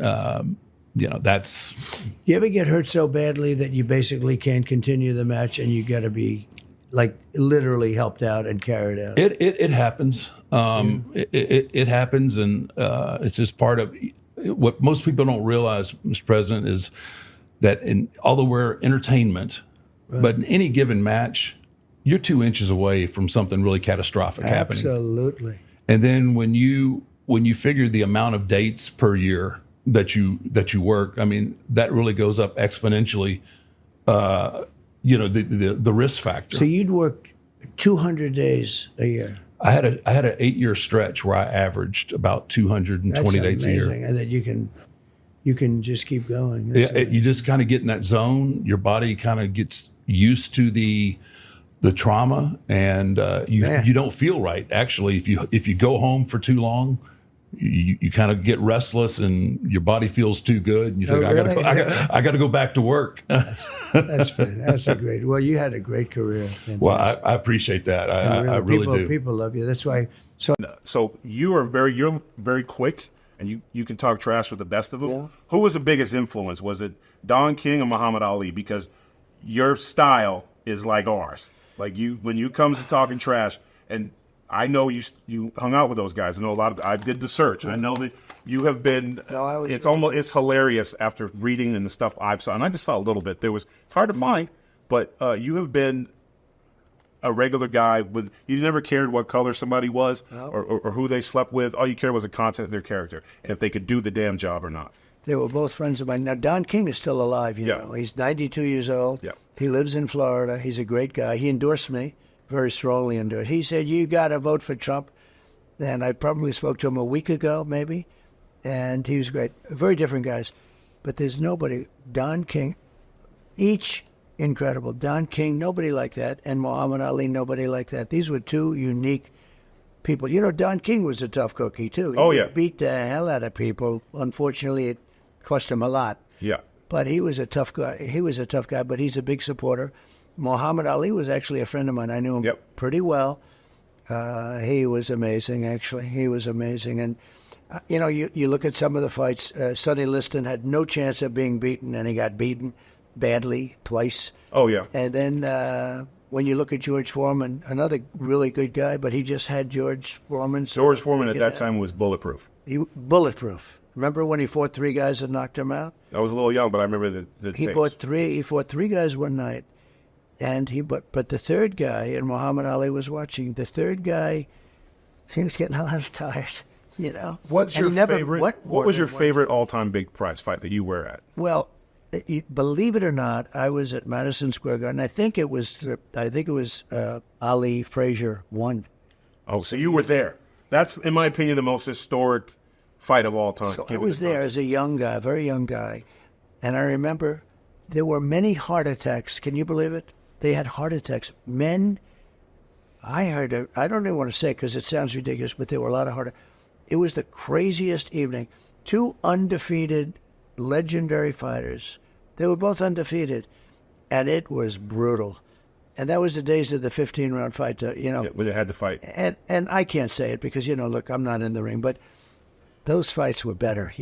that's. You ever get hurt so badly that you basically can't continue the match, and you got to be like literally helped out and carried out? It happens. It happens, and it's just part of what most people don't realize, Mr. President, is that although we're entertainment, but in any given match, you're 2 inches away from something really catastrophic happening. Absolutely. And then when you figure the amount of dates per year that you work, I mean, that really goes up exponentially. The risk factor. So you'd work 200 days a year. I had an 8-year stretch where I averaged about 220 days a year. And that you can just keep going. You just kind of get in that zone. Your body kind of gets used to the trauma, and you don't feel right. Actually, if you go home for too long, you kind of get restless, and your body feels too good, and you think, I got to go back to work. That's great. Well, you had a great career. Fantastic. Well, I appreciate that. I really do. People love you. That's why. So you're very quick, and you can talk trash with the best of them. Yeah. Who was the biggest influence? Was it Don King or Muhammad Ali? Because your style is like ours. Like when you comes to talking trash, and I know you hung out with those guys. I know a lot of. I did the search. I know that you have been. It's hilarious after reading and the stuff I've saw, and I just saw a little bit. It's hard to find, but you have been a regular guy you never cared what color somebody was or who they slept with. All you cared was the content of their character and if they could do the damn job or not. They were both friends of mine. Now, Don King is still alive, you know. He's 92 years old. Yeah. He lives in Florida. He's a great guy. He endorsed me, very strongly endorsed. He said, you got to vote for Trump. And I probably spoke to him a week ago, maybe. And he was great. Very different guys. But there's nobody. Don King, each incredible. Don King, nobody like that. And Muhammad Ali, nobody like that. These were two unique people. You know, Don King was a tough cookie, too. He beat the hell out of people. Unfortunately, it cost him a lot. Yeah. But he was a tough guy. But he's a big supporter. Muhammad Ali was actually a friend of mine. I knew him pretty well. He was amazing, actually. He was amazing. And, you look at some of the fights. Sonny Liston had no chance of being beaten, and he got beaten badly twice. Oh, yeah. And then when you look at George Foreman, another really good guy, but he just had George Foreman. George Foreman at that time was bulletproof. Bulletproof. Remember when he fought 3 guys and knocked him out? I was a little young, but I remember the He fought 3 guys one night, and but the third guy, and Muhammad Ali was watching. The third guy, he was getting a lot tired, you know. What's your favorite? What was your favorite all-time big prize fight that you were at? Well, believe it or not, I was at Madison Square Garden. I think it was Ali Frazier won. Oh, so you were there. That's, in my opinion, the most historic fight of all time. So I was there as a young guy, very young guy, and I remember there were many heart attacks. Can you believe it? They had heart attacks. Men, I heard, I don't even want to say it because it sounds ridiculous, but there were a lot of heart attacks. It was the craziest evening. 2 undefeated, legendary fighters. They were both undefeated, and it was brutal. And that was the days of the 15-round fight, Yeah, when they had to fight. And I can't say it because, look, I'm not in the ring, but those fights were better.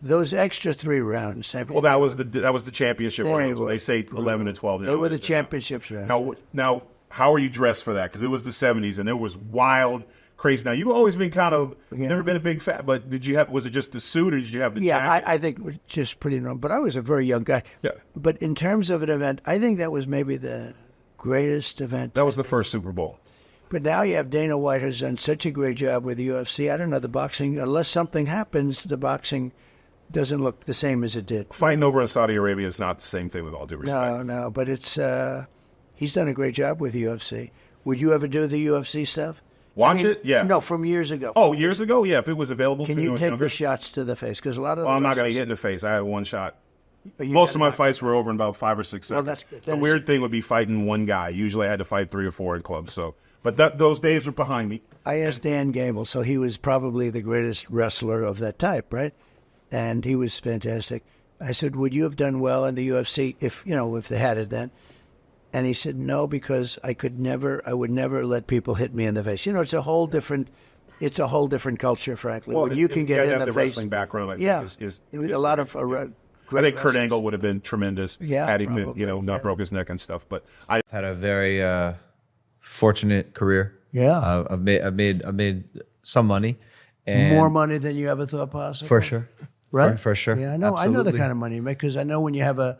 Those extra 3 rounds. Well, that was the championship rounds. They say 11 and 12. They were the championships rounds. Now, how are you dressed for that? Because it was the 70s, and it was wild, crazy. Now, you've always been kind of, never been a big fat, but was it just the suit, or did you have the jacket? I think it was just pretty normal. But I was a very young guy. Yeah. But in terms of an event, I think that was maybe the greatest event. That was the first Super Bowl. But now you have Dana White, who's done such a great job with the UFC. I don't know, the boxing, unless something happens, the boxing doesn't look the same as it did. Fighting over in Saudi Arabia is not the same thing, with all due respect. No, but it's he's done a great job with the UFC. Would you ever do the UFC stuff? Watch it? Yeah. No, from years ago. Oh, years ago? Yeah, if it was available. Can you take the shots to the face? Because a lot of I'm not going to hit in the face. I had one shot. Most of my fights were over in about 5 or 6 seconds. Well, that's good. The weird thing would be fighting one guy. Usually I had to fight 3 or 4 in clubs. But those days are behind me. I asked Dan Gable, so he was probably the greatest wrestler of that type, right? And he was fantastic. I said, would you have done well in the UFC if they had it then? And he said, no, because I would never let people hit me in the face. It's a whole different culture, frankly. Well, when you can get in the face. Wrestling background, I think, is a lot of. I think Kurt Angle would have been tremendous had he not broke his neck and stuff. But I've had a very fortunate career. Yeah, I've made some money, and more money than you ever thought possible. For sure, right? For sure. Yeah, I know. Absolutely. I know the kind of money you make because I know when you have a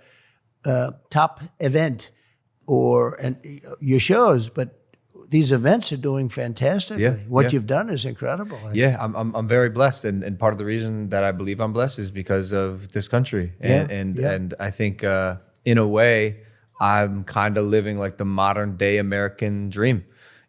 top event and your shows, but these events are doing fantastically. Yeah, what you've done is incredible. Yeah, I'm very blessed, and part of the reason that I believe I'm blessed is because of this country, and I think in a way I'm kind of living like the modern day American dream.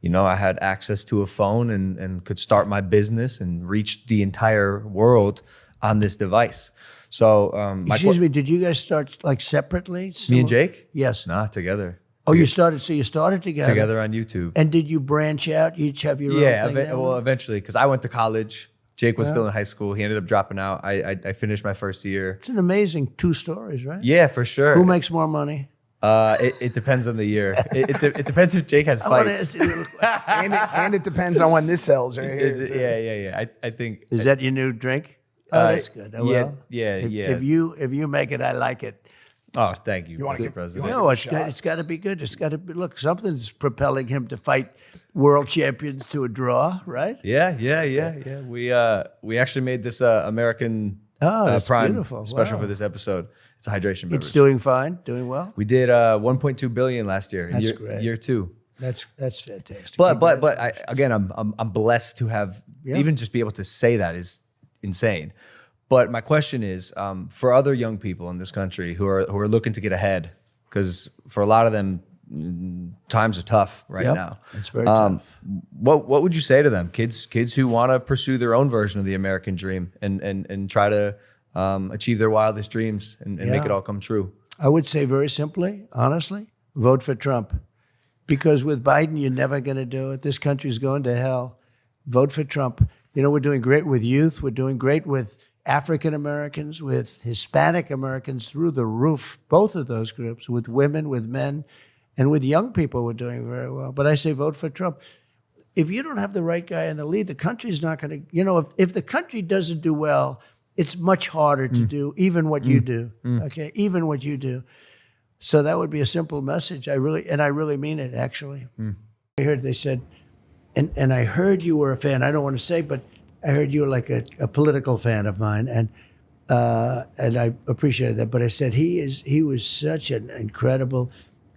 I had access to a phone and could start my business and reach the entire world on this device. So, excuse me, did you guys start like separately? Me and Jake? Yes. Nah, together. Oh, you started together? Together on YouTube. And did you branch out? You each have your own thing? Well, eventually, because I went to college. Jake was still in high school. He ended up dropping out. I finished my first year. It's an amazing 2 stories, right? Yeah, for sure. Who makes more money? It depends on the year. It depends if Jake has fights. and it depends on when this sells. Right here, yeah. I think. Is that your new drink? Oh, that's good. Yeah. If you make it, I like it. Oh, thank you, Mr. President. No, it's got to be good. It's got to be. Look, something's propelling him to fight world champions to a draw, right? Yeah. We actually made this American Prime beautiful. special Wow. for this episode. It's a hydration beverage. It's doing fine, doing well. We did 1.2 billion last year. That's great. Year 2. That's fantastic. But I'm blessed to have even just be able to say that is insane. But my question is, for other young people in this country who are looking to get ahead, because for a lot of them, times are tough right now. It's very tough. What would you say to them, kids who want to pursue their own version of the American dream and try to achieve their wildest dreams and make it all come true? I would say very simply, honestly, vote for Trump. Because with Biden, you're never going to do it. This country's going to hell. Vote for Trump. We're doing great with youth. We're doing great with African Americans, with Hispanic Americans, through the roof, both of those groups, with women, with men, and with young people, we're doing very well. But I say vote for Trump. If you don't have the right guy in the lead, the country's not going to, if the country doesn't do well, it's much harder to do even what you do, okay? Even what you do. So that would be a simple message. I really mean it, actually. I heard they said, and I heard you were a fan. I don't want to say, but I heard you were like a political fan of mine, and I appreciated that. But I said he was such an incredible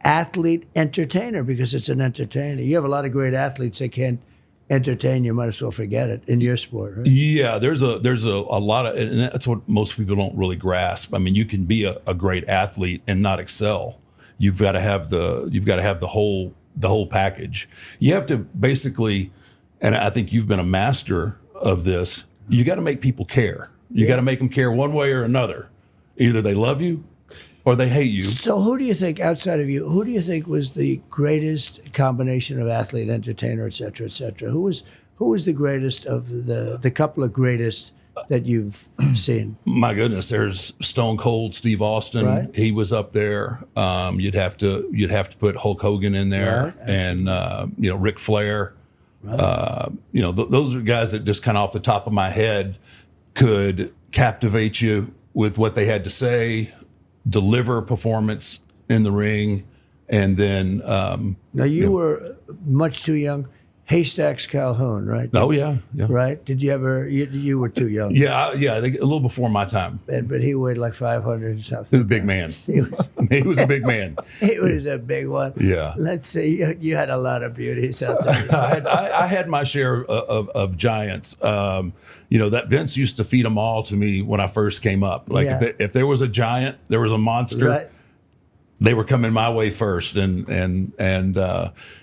athlete entertainer, because it's an entertainer. You have a lot of great athletes that can't entertain. You might as well forget it in your sport, right? Yeah, there's a lot of, and that's what most people don't really grasp. I mean, you can be a great athlete and not excel. You've got to have the whole package. You have to basically, and I think you've been a master of this. You got to make people care. You got to make them care one way or another. Either they love you or they hate you. So who do you think, outside of you, who do you think was the greatest combination of athlete, entertainer, et cetera, et cetera? Who was the greatest of the couple of greatest that you've seen? My goodness, there's Stone Cold Steve Austin. Right. He was up there. You'd have to put Hulk Hogan in there, Right. and Ric Flair. Right. Those are guys that just kind of off the top of my head could captivate you with what they had to say, deliver a performance in the ring, and then now you were much too young. Haystacks Calhoun, right? Oh yeah. Right? Did you ever? You were too young. Yeah, I think a little before my time. But he weighed like 500 and something. He was a big man. He was a big man. He was a big one. Yeah. Let's see. You had a lot of beauties out there. I had my share of giants. That Vince used to feed them all to me when I first came up. Like if there was a giant, there was a monster. Right. They were coming my way first, and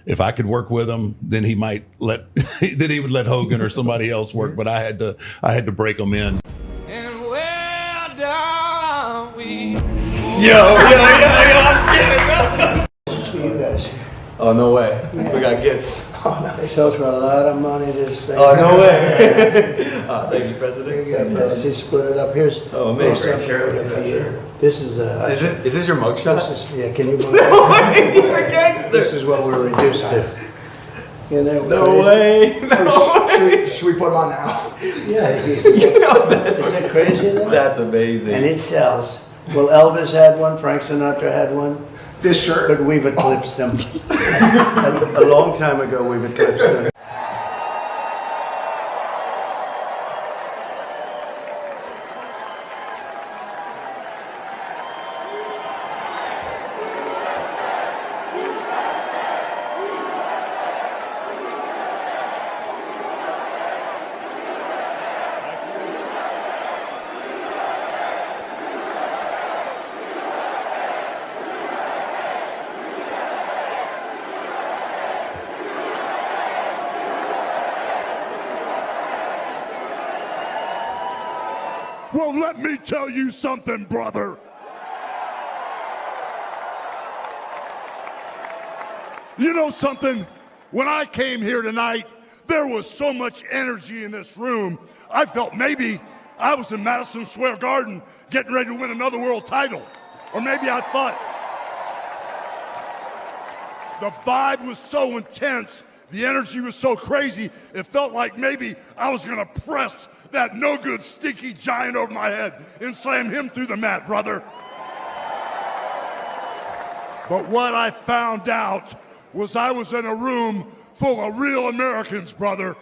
if I could work with them, then he would let Hogan or somebody else work. But I had to break them in. And where down we I'm scared. You guys. Oh, no way. We got gifts. Oh, nice. Sells for a lot of money, this thing. Oh, no way. Thank you, President. You got President. He split it up. Here's amazing. This is Is this your mugshot? Can you move No way. You're a gangster. This is what we're reduced to. No way. Should we put it on now? Yeah. Is that crazy? That's amazing. And it sells. Well, Elvis had one. Frank Sinatra had one. This shirt? But we've eclipsed them. A long time ago, we've eclipsed them. Well, let me tell you something, brother. You know something? When I came here tonight, there was so much energy in this room. I felt maybe I was in Madison Square Garden getting ready to win another world title. Or maybe I thought the vibe was so intense, the energy was so crazy, it felt like maybe I was gonna press that no good stinky giant over my head and slam him through the mat, brother. But what I found out was I was in a room full of real Americans, brother.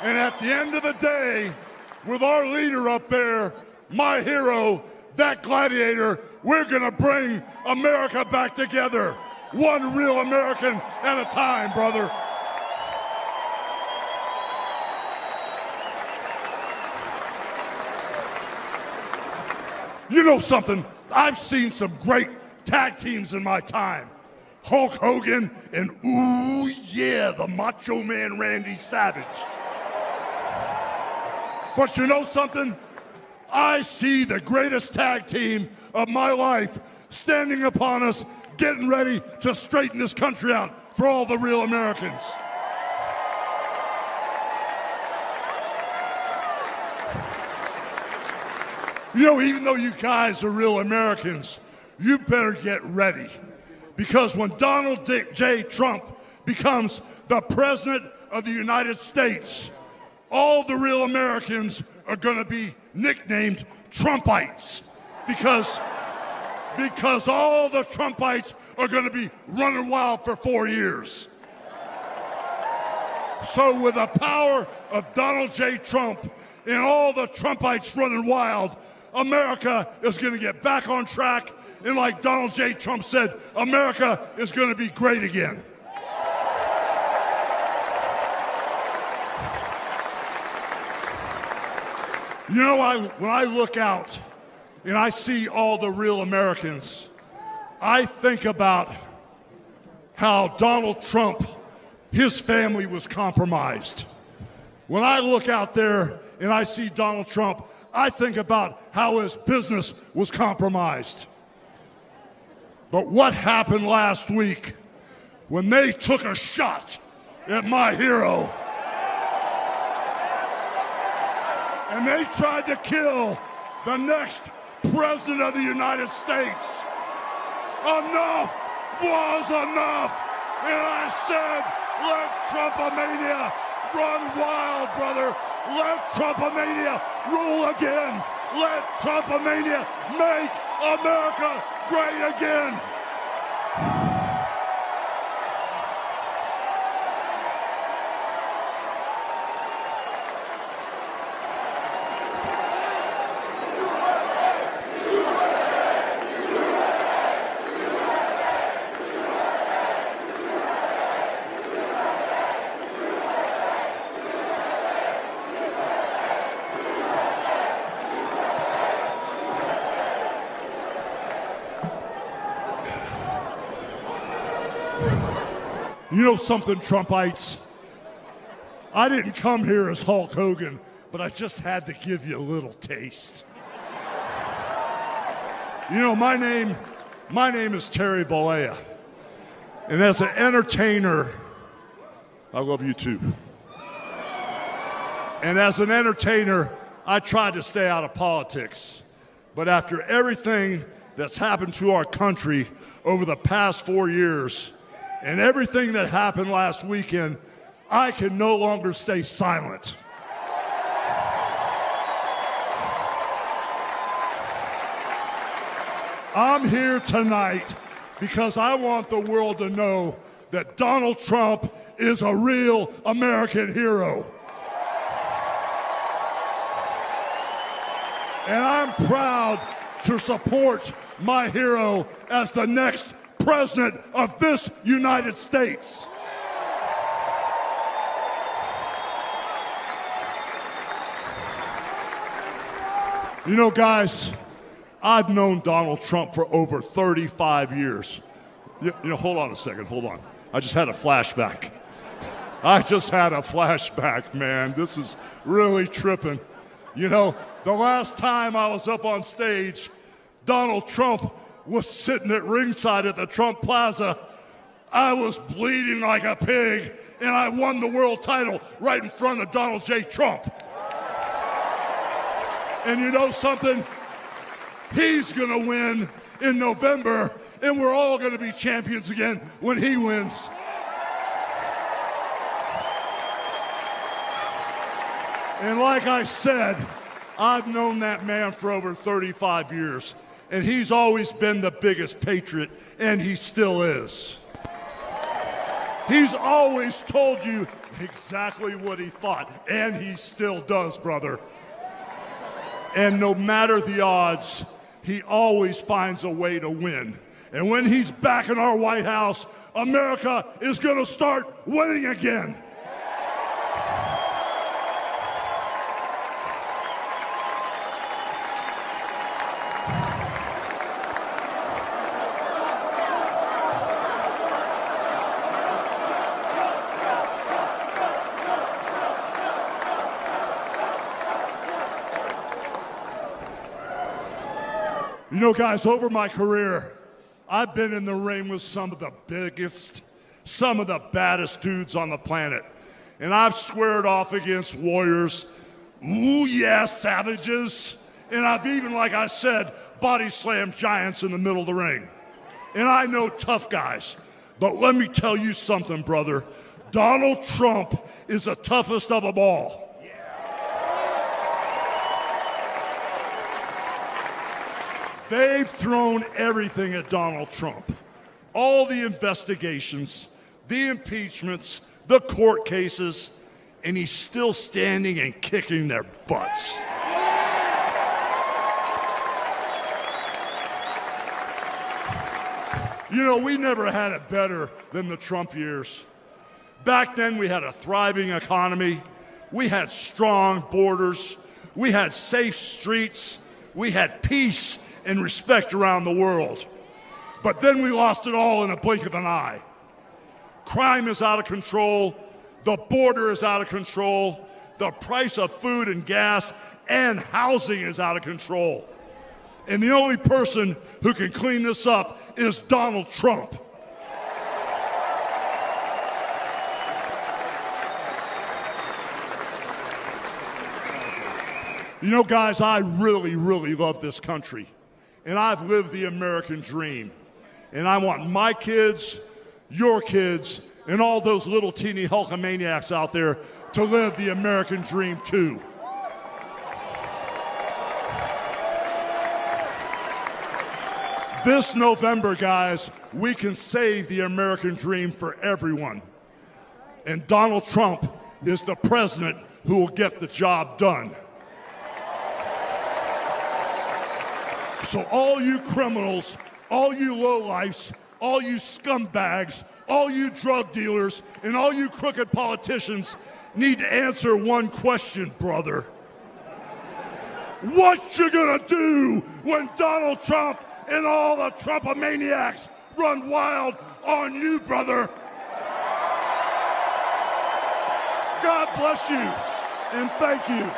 And at the end of the day, with our leader up there, my hero, that gladiator, we're gonna bring America back together. One real American at a time, brother. You know something? I've seen some great tag teams in my time. Hulk Hogan and, ooh yeah, the Macho Man Randy Savage. But you know something? I see the greatest tag team of my life standing upon us, getting ready to straighten this country out for all the real Americans. You know, even though you guys are real Americans, you better get ready. Because when Donald J. Trump becomes the President of the United States, all the real Americans are going to be nicknamed Trumpites. Because all the Trumpites are going to be running wild for 4 years. So with the power of Donald J. Trump and all the Trumpites running wild, America is going to get back on track. And like Donald J. Trump said, America is going to be great again. You know, when I look out and I see all the real Americans, I think about how Donald Trump, his family was compromised. When I look out there and I see Donald Trump, I think about how his business was compromised. But what happened last week when they took a shot at my hero and they tried to kill the next President of the United States? Enough was enough. And I said, let Trumpomania run wild, brother. Let Trumpomania rule again. Let Trumpomania make America great again. You know something, Trumpites? I didn't come here as Hulk Hogan, but I just had to give you a little taste. You know, my name is Terry Bollea. And as an entertainer, I love you too. And as an entertainer, I tried to stay out of politics. But after everything that's happened to our country over the past 4 years, and everything that happened last weekend, I can no longer stay silent. I'm here tonight because I want the world to know that Donald Trump is a real American hero. And I'm proud to support my hero as the next president of this United States. You know, guys, I've known Donald Trump for over 35 years. You know, hold on a second, hold on. I just had a flashback. Man. This is really tripping. You know, the last time I was up on stage, Donald Trump was sitting at ringside at the Trump Plaza. I was bleeding like a pig, and I won the world title right in front of Donald J. Trump. And you know something? He's gonna win in November, and we're all gonna be champions again when he wins. And like I said, I've known that man for over 35 years, and he's always been the biggest patriot, and he still is. He's always told you exactly what he thought, and he still does, brother. And no matter the odds, he always finds a way to win. And when he's back in our White House, America is gonna start winning again. You know, guys, over my career, I've been in the ring with some of the biggest, some of the baddest dudes on the planet. And I've squared off against warriors, ooh yeah, savages. And I've even, like I said, body slammed giants in the middle of the ring. And I know tough guys. But let me tell you something, brother. Donald Trump is the toughest of them all. They've thrown everything at Donald Trump. All the investigations, the impeachments, the court cases, and he's still standing and kicking their butts. You know, we never had it better than the Trump years. Back then, we had a thriving economy. We had strong borders. We had safe streets. We had peace and respect around the world. But then we lost it all in a blink of an eye. Crime is out of control. The border is out of control. The price of food and gas and housing is out of control. And the only person who can clean this up is Donald Trump. You know, guys, I really, really love this country. And I've lived the American dream. And I want my kids, your kids, and all those little teeny Hulkamaniacs out there to live the American dream too. This November, guys, we can save the American dream for everyone. And Donald Trump is the president who will get the job done. So all you criminals, all you lowlifes, all you scumbags, all you drug dealers, and all you crooked politicians need to answer one question, brother. What you gonna do when Donald Trump and all the Trumpomaniacs run wild on you, brother? God bless you, and thank you.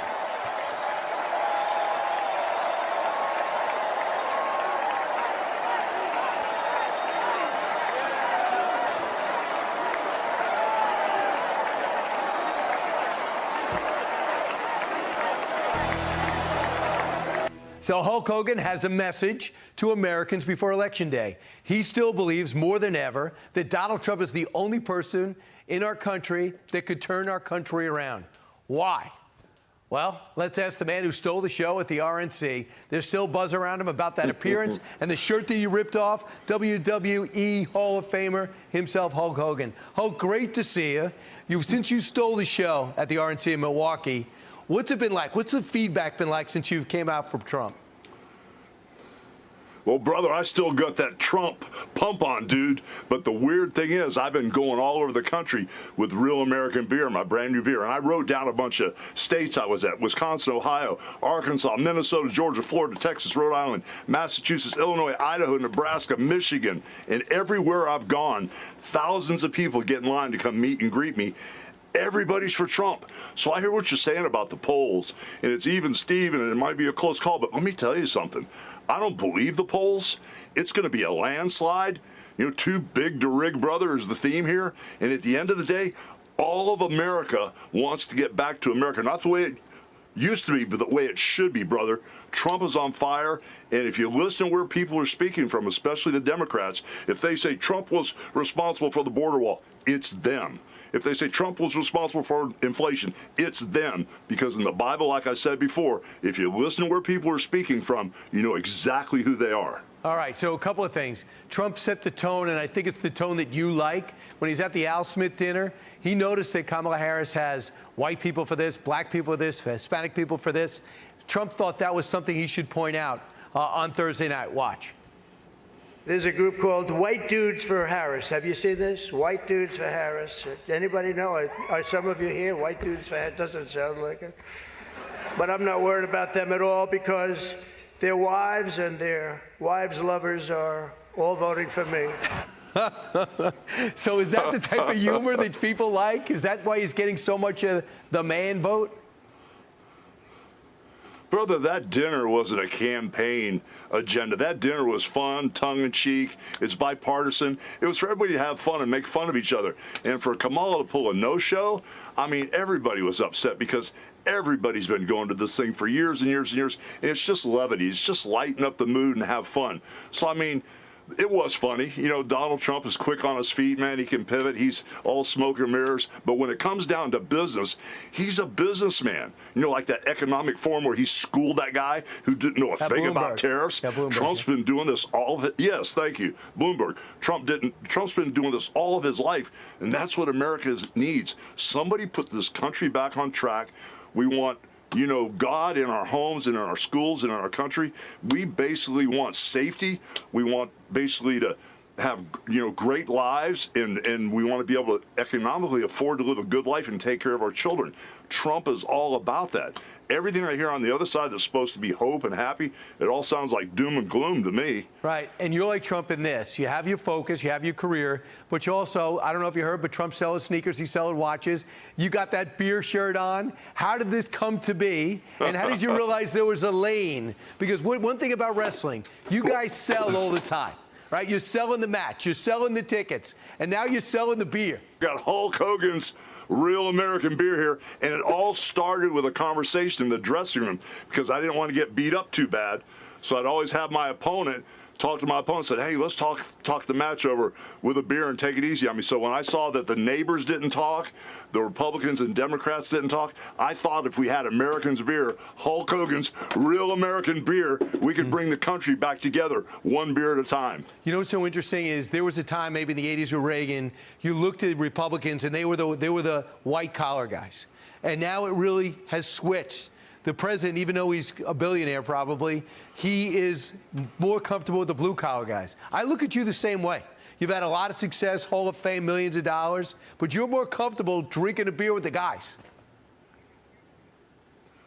So Hulk Hogan has a message to Americans before Election Day. He still believes more than ever that Donald Trump is the only person in our country that could turn our country around. Why? Well, let's ask the man who stole the show at the RNC. There's still buzz around him about that appearance and the shirt that you ripped off, WWE Hall of Famer himself, Hulk Hogan. Hulk, great to see you. Since you stole the show at the RNC in Milwaukee, what's it been like? What's the feedback been like since you came out from Trump? Well, brother, I still got that Trump pump on, dude. But the weird thing is, I've been going all over the country with Real American Beer, my brand new beer. And I wrote down a bunch of states I was at: Wisconsin, Ohio, Arkansas, Minnesota, Georgia, Florida, Texas, Rhode Island, Massachusetts, Illinois, Idaho, Nebraska, Michigan. And everywhere I've gone, thousands of people get in line to come meet and greet me. Everybody's for Trump. So I hear what you're saying about the polls, and it's even Steven, and it might be a close call, but let me tell you something. I don't believe the polls. It's going to be a landslide. You know, too big to rig, brother, is the theme here. And at the end of the day, all of America wants to get back to America. Not the way it used to be, but the way it should be, brother. Trump is on fire, and if you listen to where people are speaking from, especially the Democrats, if they say Trump was responsible for the border wall, it's them. If they say Trump was responsible for inflation, it's them. Because in the Bible, like I said before, if you listen to where people are speaking from, you know exactly who they are. All right, so a couple of things. Trump set the tone, and I think it's the tone that you like. When he's at the Al Smith dinner, he noticed that Kamala Harris has white people for this, black people for this, Hispanic people for this. Trump thought that was something he should point out on Thursday night. Watch. There's a group called White Dudes for Harris. Have you seen this? White Dudes for Harris. Anybody know? Are some of you here? White Dudes for Harris? Doesn't sound like it. But I'm not worried about them at all because their wives and their wives' lovers are all voting for me. So is that the type of humor that people like? Is that why he's getting so much of the man vote? Brother, that dinner wasn't a campaign agenda. That dinner was fun, tongue-in-cheek. It's bipartisan. It was for everybody to have fun and make fun of each other. And for Kamala to pull a no-show, I mean, everybody was upset because everybody's been going to this thing for years and years and years. And it's just levity. It's just lighten up the mood and have fun. So, I mean, it was funny. You know, Donald Trump is quick on his feet, man. He can pivot. He's all smoke and mirrors. But when it comes down to business, he's a businessman. You know, like that economic forum where he schooled that guy who didn't know a thing about tariffs. Trump's been doing this all of it. Yes, thank you. Bloomberg. Trump's been doing this all of his life. And that's what America needs. Somebody put this country back on track. We want, you know, God in our homes and in our schools and in our country. We basically want safety. We want basically to have, you know, great lives, and we want to be able to economically afford to live a good life and take care of our children. Trump is all about that. Everything I hear on the other side that's supposed to be hope and happy, it all sounds like doom and gloom to me. Right, and you're like Trump in this. You have your focus, you have your career, but you also, I don't know if you heard, but Trump sells sneakers, he's selling watches. You got that beer shirt on. How did this come to be? And how did you realize there was a lane? Because one thing about wrestling, you guys sell all the time. Right, you're selling the match, you're selling the tickets, and now you're selling the beer. Got Hulk Hogan's Real American Beer here, and it all started with a conversation in the dressing room because I didn't want to get beat up too bad. So I'd always have my opponent talk to my opponent, said, hey, let's talk the match over with a beer and take it easy on me. So when I saw that the neighbors didn't talk, the Republicans and Democrats didn't talk, I thought if we had Americans beer, Hulk Hogan's Real American Beer, we could bring the country back together, one beer at a time. You know what's so interesting is there was a time maybe in the 80s with Reagan, you looked at Republicans and they were the white collar guys. And now it really has switched. The president, even though he's a billionaire probably, he is more comfortable with the blue-collar guys. I look at you the same way. You've had a lot of success, Hall of Fame, millions of dollars, but you're more comfortable drinking a beer with the guys.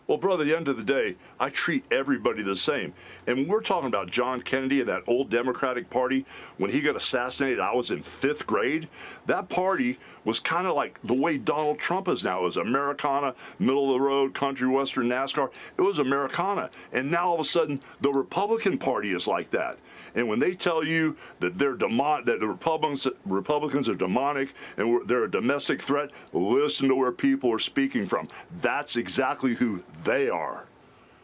Well, brother, at the end of the day, I treat everybody the same. And when we're talking about John Kennedy and that old Democratic Party, when he got assassinated, I was in 5th grade. That party was kind of like the way Donald Trump is now. It was Americana, middle of the road, country western, NASCAR. It was Americana. And now all of a sudden, the Republican Party is like that. And when they tell you that that the Republicans are demonic and they're a domestic threat, listen to where people are speaking from. That's exactly who they are.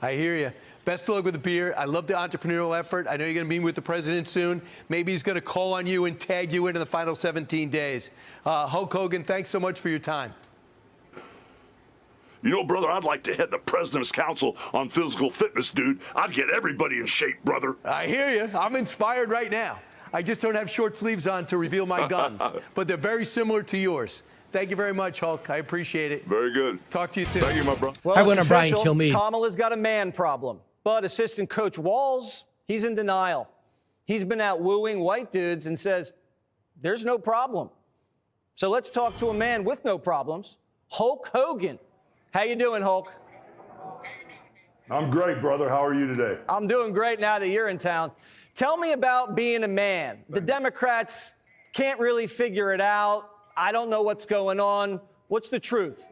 I hear you. Best of luck with the beer. I love the entrepreneurial effort. I know you're going to be with the president soon. Maybe he's going to call on you and tag you into the final 17 days. Hulk Hogan, thanks so much for your time. You know, brother, I'd like to head the President's Council on Physical Fitness, dude. I'd get everybody in shape, brother. I hear you. I'm inspired right now. I just don't have short sleeves on to reveal my guns, but they're very similar to yours. Thank you very much, Hulk. I appreciate it. Very good. Talk to you soon. Thank you, my bro. Well, it's official. Kamala's got a man problem, but assistant coach Walz, he's in denial. He's been out wooing white dudes and says, there's no problem. So let's talk to a man with no problems, Hulk Hogan. How you doing, Hulk? I'm great, brother. How are you today? I'm doing great now that you're in town. Tell me about being a man. The Democrats can't really figure it out. I don't know what's going on. What's the truth?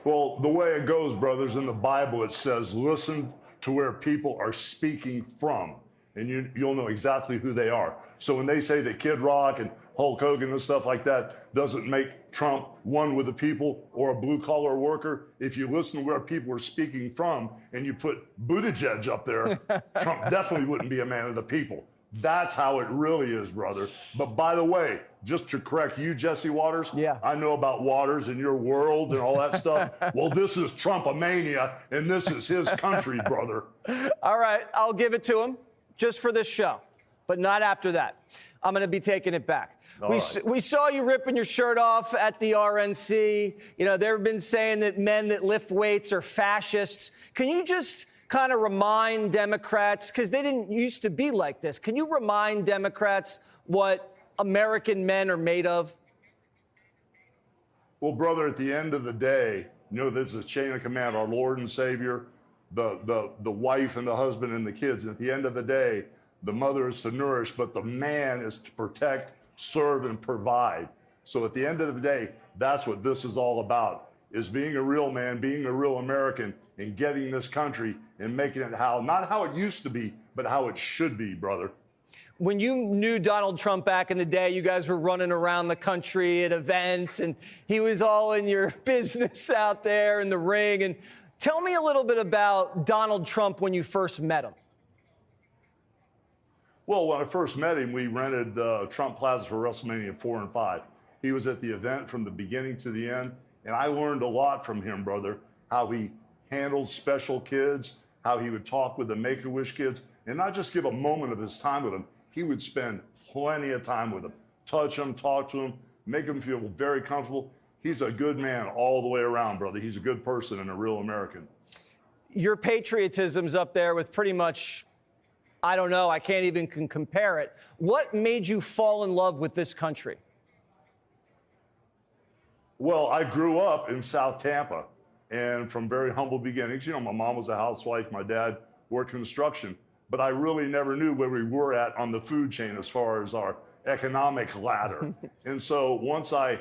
Well, the way it goes, brothers, in the Bible, it says, listen to where people are speaking from, and you'll know exactly who they are. So when they say that Kid Rock and Hulk Hogan and stuff like that doesn't make Trump one with the people or a blue-collar worker, if you listen to where people are speaking from and you put Buttigieg up there, Trump definitely wouldn't be a man of the people. That's how it really is, brother. But by the way, just to correct you, Jesse Waters, I know about Waters and your world and all that stuff. Well, this is Trump-a-mania, and this is his country, brother. All right, I'll give it to him just for this show, but not after that. I'm going to be taking it back. We saw you ripping your shirt off at the RNC. You know, they've been saying that men that lift weights are fascists. Can you just kind of remind Democrats, because they didn't used to be like this, can you remind Democrats what American men are made of? Well, brother, at the end of the day, you know, there's a chain of command, our Lord and Savior, the wife and the husband and the kids. At the end of the day, the mother is to nourish, but the man is to protect, serve, and provide. So at the end of the day, that's what this is all about, is being a real man, being a real American, and getting this country and making it not how it used to be, but how it should be, brother. When you knew Donald Trump back in the day, you guys were running around the country at events, and he was all in your business out there in the ring. And tell me a little bit about Donald Trump when you first met him. Well, when I first met him, we rented Trump Plaza for WrestleMania 4 and 5. He was at the event from the beginning to the end, and I learned a lot from him, brother, how he handled special kids, how he would talk with the Make-A-Wish kids, and not just give a moment of his time with them. He would spend plenty of time with them, touch them, talk to them, make them feel very comfortable. He's a good man all the way around, brother. He's a good person and a real American. Your patriotism's up there with pretty much, I don't know, I can't even compare it. What made you fall in love with this country? Well, I grew up in South Tampa, and from very humble beginnings. You know, my mom was a housewife, my dad worked construction, but I really never knew where we were at on the food chain as far as our economic ladder. And so once I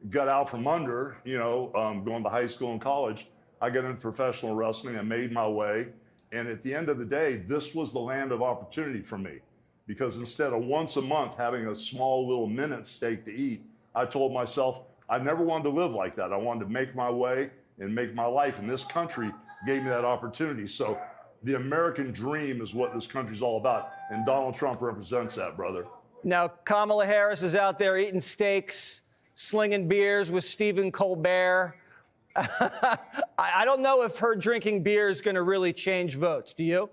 got out from under, you know, going to high school and college, I got into professional wrestling. I made my way. And at the end of the day, this was the land of opportunity for me, because instead of once a month having a small little minute steak to eat, I told myself I never wanted to live like that. I wanted to make my way and make my life. And this country gave me that opportunity. So the American dream is what this country's all about. And Donald Trump represents that, brother. Now, Kamala Harris is out there eating steaks, slinging beers with Stephen Colbert. I don't know if her drinking beer is going to really change votes. Do you?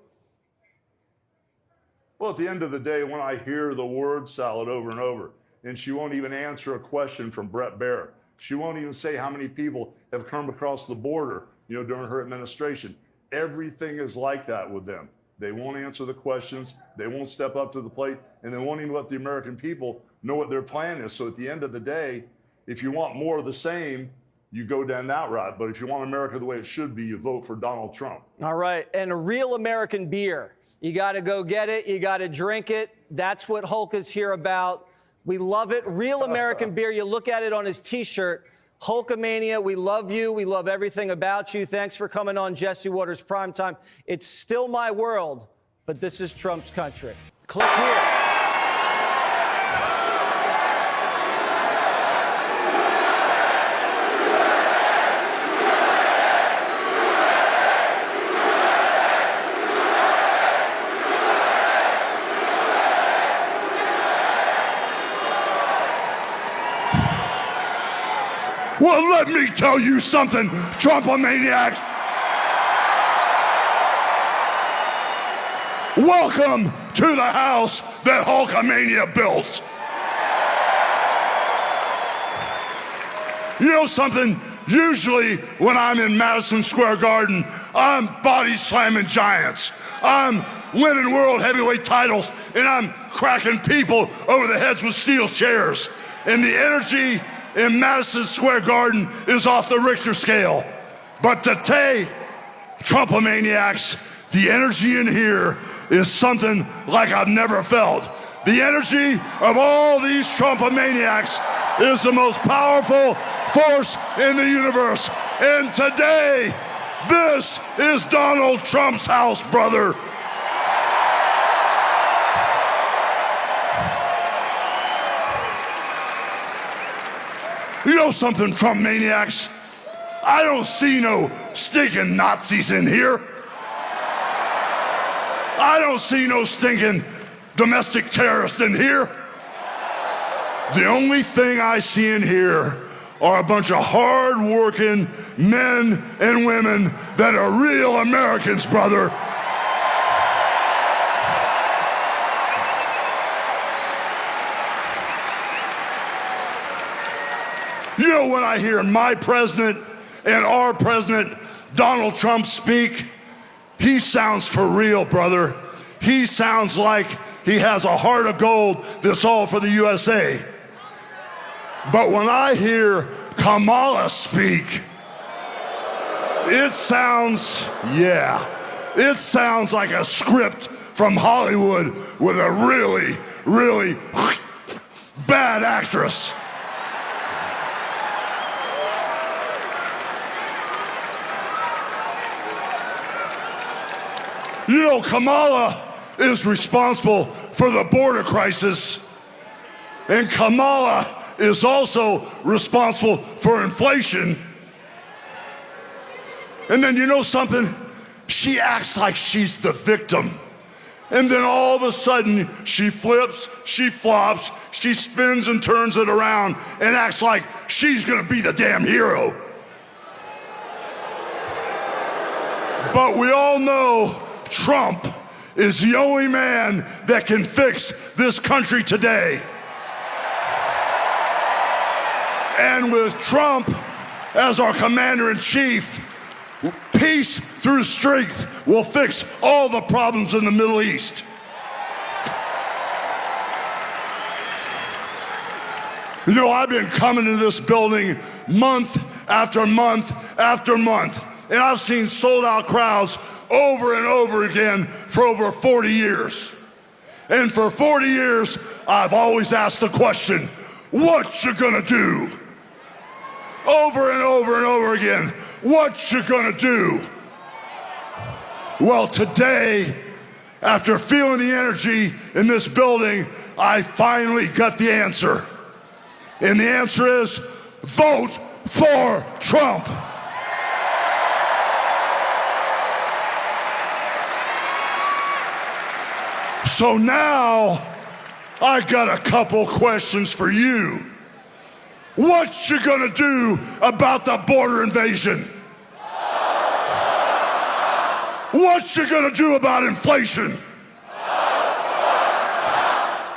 Well, at the end of the day, when I hear the word salad over and over, and she won't even answer a question from Brett Baer, she won't even say how many people have come across the border, you know, during her administration. Everything is like that with them. They won't answer the questions, they won't step up to the plate, and they won't even let the American people know what their plan is. So at the end of the day, if you want more of the same, you go down that route. But if you want America the way it should be, you vote for Donald Trump. All right. And a real American beer. You got to go get it. You got to drink it. That's what Hulk is here about. We love it. Real American beer. You look at it on his T-shirt. Hulkamania, we love you. We love everything about you. Thanks for coming on Jesse Waters Primetime. It's still my world, but this is Trump's country. Click here. Well, let me tell you something, Trumpomaniacs. Welcome to the house that Hulkamania built. You know something? Usually when I'm in Madison Square Garden, I'm body slamming giants. I'm winning world heavyweight titles, and I'm cracking people over the heads with steel chairs. And the energy in Madison Square Garden is off the Richter scale. But today, Trumpomaniacs, the energy in here is something like I've never felt. The energy of all these Trumpomaniacs is the most powerful force in the universe. And today, this is Donald Trump's house, brother. You know something, Trump maniacs? I don't see no stinking Nazis in here. I don't see no stinking domestic terrorists in here. The only thing I see in here are a bunch of hard-working men and women that are real Americans, brother. You know, when I hear my president and our president, Donald Trump, speak, he sounds for real, brother. He sounds like he has a heart of gold that's all for the USA. But when I hear Kamala speak, it sounds like a script from Hollywood with a really, really bad actress. You know, Kamala is responsible for the border crisis, and Kamala is also responsible for inflation. And then you know something? She acts like she's the victim. And then all of a sudden, she flips, she flops, she spins and turns it around and acts like she's gonna be the damn hero. But we all know Trump is the only man that can fix this country today. And with Trump as our commander-in-chief, peace through strength will fix all the problems in the Middle East. You know, I've been coming to this building month after month after month, and I've seen sold-out crowds over and over again for over 40 years. And for 40 years, I've always asked the question, what you gonna do? Over and over and over again, what you gonna do? Well, today, after feeling the energy in this building, I finally got the answer. And the answer is, vote for Trump. So now, I got a couple questions for you. What you gonna do about the border invasion? What you gonna do about inflation?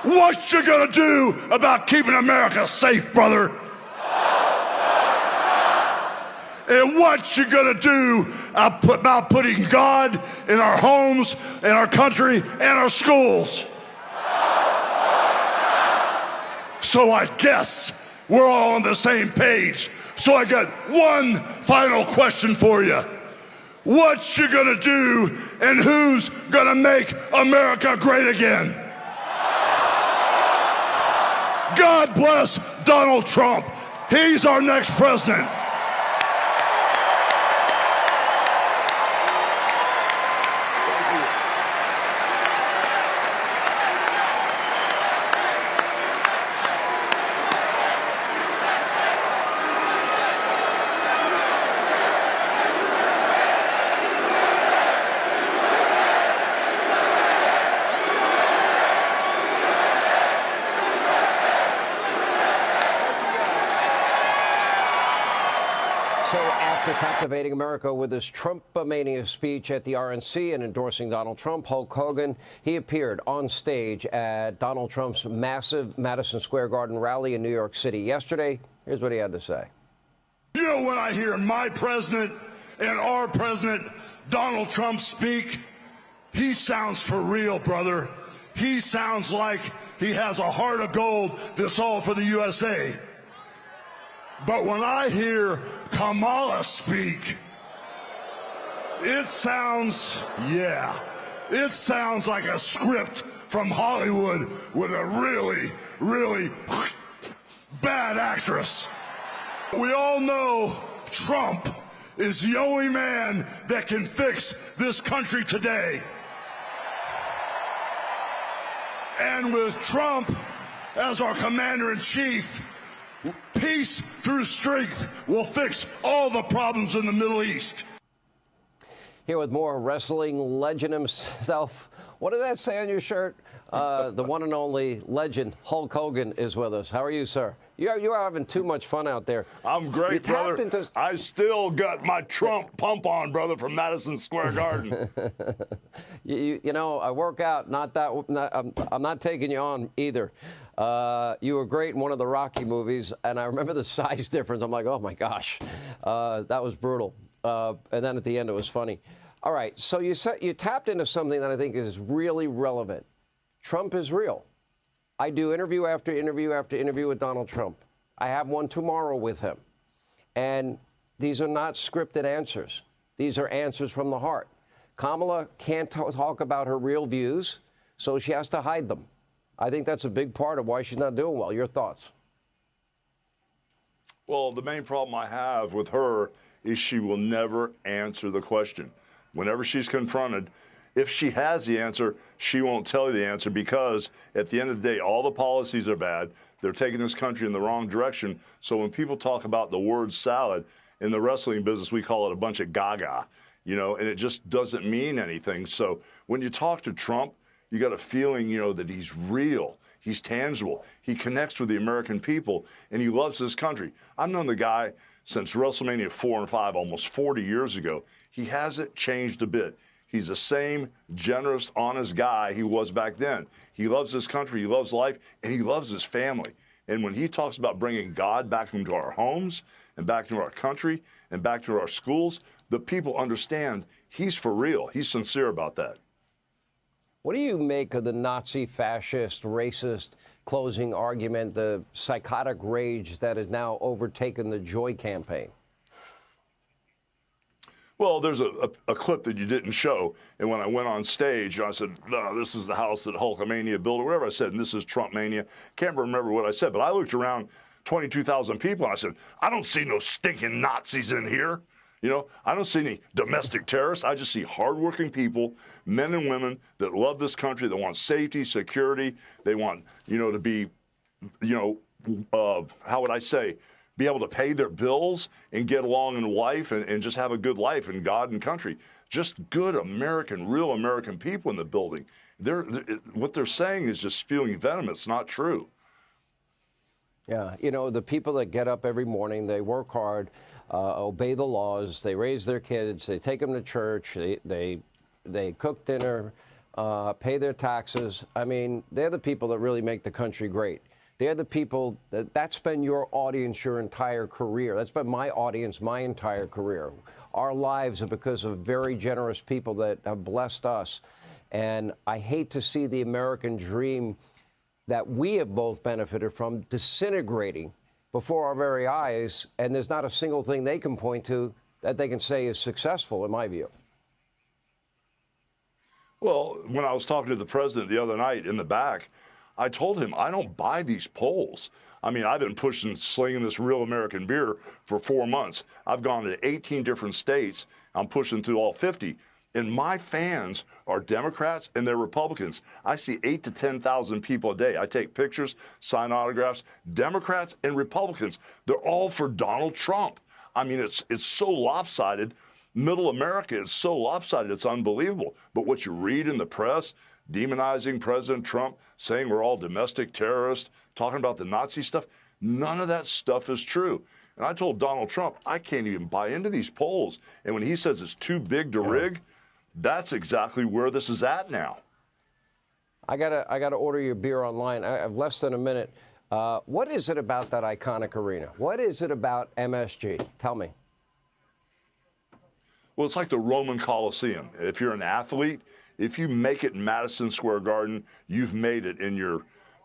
What you gonna do about keeping America safe, brother? And what you gonna do about putting God in our homes, in our country, and our schools? So I guess we're all on the same page. So I got one final question for you. What you gonna do and who's gonna make America great again? God bless Donald Trump. He's our next president. So after captivating America with his Trump-mania speech at the RNC and endorsing Donald Trump, Hulk Hogan, he appeared on stage at Donald Trump's massive Madison Square Garden rally in New York City yesterday. Here's what he had to say. You know, when I hear my president and our president, Donald Trump, speak, he sounds for real, brother. He sounds like he has a heart of gold that's all for the USA. But when I hear Kamala speak, it sounds like a script from Hollywood with a really, really bad actress. We all know Trump is the only man that can fix this country today. And with Trump as our commander-in-chief, peace through strength will fix all the problems in the Middle East. Here with more wrestling legend himself. What did that say on your shirt? The one and only legend, Hulk Hogan, is with us. How are you, sir? You are having too much fun out there. I'm great, brother. I still got my Trump pump on, brother, from Madison Square Garden. you know, I work out. I'm not taking you on either. You were great in one of the Rocky movies, and I remember the size difference. I'm like, oh my gosh, that was brutal. And then at the end, it was funny. All right, so you tapped into something that I think is really relevant. Trump is real. I do interview after interview after interview with Donald Trump. I have one tomorrow with him. And these are not scripted answers. These are answers from the heart. Kamala can't talk about her real views, so she has to hide them. I think that's a big part of why she's not doing well. Your thoughts? Well, the main problem I have with her is she will never answer the question. Whenever she's confronted, if she has the answer, she won't tell you the answer because at the end of the day, all the policies are bad. They're taking this country in the wrong direction. So when people talk about the word salad, in the wrestling business, we call it a bunch of gaga, you know, and it just doesn't mean anything. So when you talk to Trump, you got a feeling, you know, that he's real. He's tangible. He connects with the American people, and he loves this country. I've known the guy since WrestleMania 4 and 5, almost 40 years ago. He hasn't changed a bit. He's the same generous, honest guy he was back then. He loves this country, he loves life, and he loves his family. And when he talks about bringing God back into our homes and back into our country and back to our schools, the people understand he's for real. He's sincere about that. What do you make of the Nazi, fascist, racist closing argument, the psychotic rage that has now overtaken the Joy campaign? Well, there's a clip that you didn't show, and when I went on stage, I said, no, this is the house that Hulkamania built, or whatever I said, and this is Trumpmania. Can't remember what I said, but I looked around 22,000 people, and I said, I don't see no stinking Nazis in here. You know, I don't see any domestic terrorists. I just see hardworking people, men and women that love this country, that want safety, security. They want, you know, to be, you know, how would I say, be able to pay their bills and get along in life and just have a good life in God and country. Just good American, real American people in the building. What they're saying is just spewing venom. It's not true. Yeah, you know, the people that get up every morning, they work hard, obey the laws, they raise their kids, they take them to church, they cook dinner, pay their taxes. I mean, they're the people that really make the country great. They're the people that's been your audience your entire career. That's been my audience my entire career. Our lives are because of very generous people that have blessed us. And I hate to see the American dream that we have both benefited from disintegrating before our very eyes, and there's not a single thing they can point to that they can say is successful, in my view. Well, when I was talking to the president the other night in the back, I told him I don't buy these polls. I mean, I've been slinging this real American beer for 4 months. I've gone to 18 different states. I'm pushing through all 50. And my fans are Democrats and they're Republicans. I see 8,000 to 10,000 people a day. I take pictures, sign autographs. Democrats and Republicans, they're all for Donald Trump. I mean, it's so lopsided. Middle America is so lopsided, it's unbelievable. But what you read in the press, demonizing President Trump, saying we're all domestic terrorists, talking about the Nazi stuff, none of that stuff is true. And I told Donald Trump, I can't even buy into these polls. And when he says it's too big to rig, that's exactly where this is at now. I gotta order your beer online. I have less than a minute. What is it about that iconic arena? What is it about MSG? Tell me. Well, it's like the Roman Colosseum. If you're an athlete, if you make it in Madison Square Garden, you've made it in your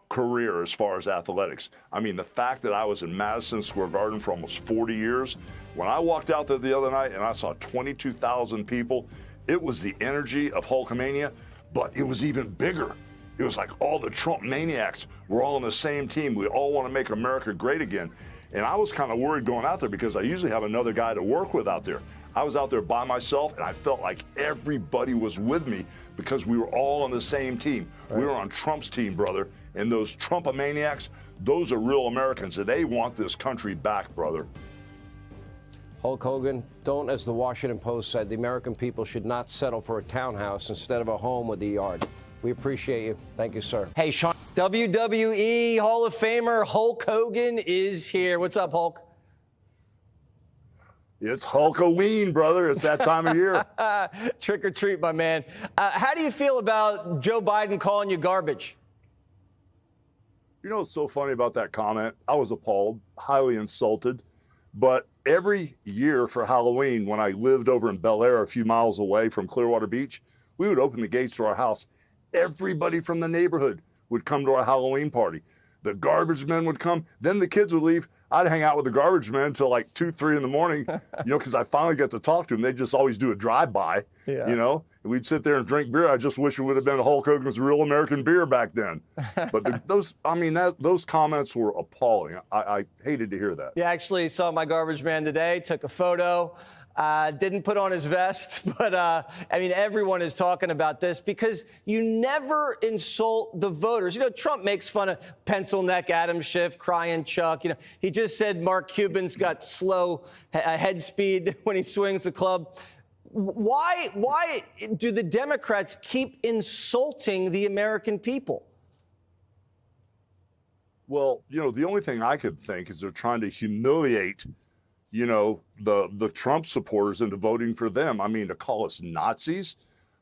career as far as athletics. I mean, the fact that I was in Madison Square Garden for almost 40 years, when I walked out there the other night and I saw 22,000 people, it was the energy of Hulkamania, but it was even bigger. It was like all the Trump maniacs were all on the same team. We all want to make America great again. And I was kind of worried going out there because I usually have another guy to work with out there. I was out there by myself, and I felt like everybody was with me because we were all on the same team. Right. We were on Trump's team, brother. And those Trump-maniacs, those are real Americans, and they want this country back, brother. Hulk Hogan, don't, as the Washington Post said, the American people should not settle for a townhouse instead of a home with a yard. We appreciate you. Thank you, sir. Hey, Sean. WWE Hall of Famer Hulk Hogan is here. What's up, Hulk? It's Hulkoween, brother. It's that time of year. Trick or treat, my man. How do you feel about Joe Biden calling you garbage? You know what's so funny about that comment? I was appalled, highly insulted. But every year for Halloween, when I lived over in Bel Air, a few miles away from Clearwater Beach, we would open the gates to our house. Everybody from the neighborhood would come to our Halloween party. The garbage men would come. Then the kids would leave. I'd hang out with the garbage men until like 2, 3 in the morning, because I finally get to talk to them. They just always do a drive-by, And we'd sit there and drink beer. I just wish it would have been Hulk Hogan's Real American Beer back then. But those comments were appalling. I hated to hear that. Yeah, actually saw my garbage man today, took a photo. Didn't put on his vest, but everyone is talking about this because you never insult the voters. You know, Trump makes fun of pencil neck Adam Schiff, crying Chuck. You know, he just said Mark Cuban's got slow head speed when he swings the club. Why do the Democrats keep insulting the American people? Well, the only thing I could think is they're trying to humiliate the Trump supporters into voting for them. I mean, to call us Nazis.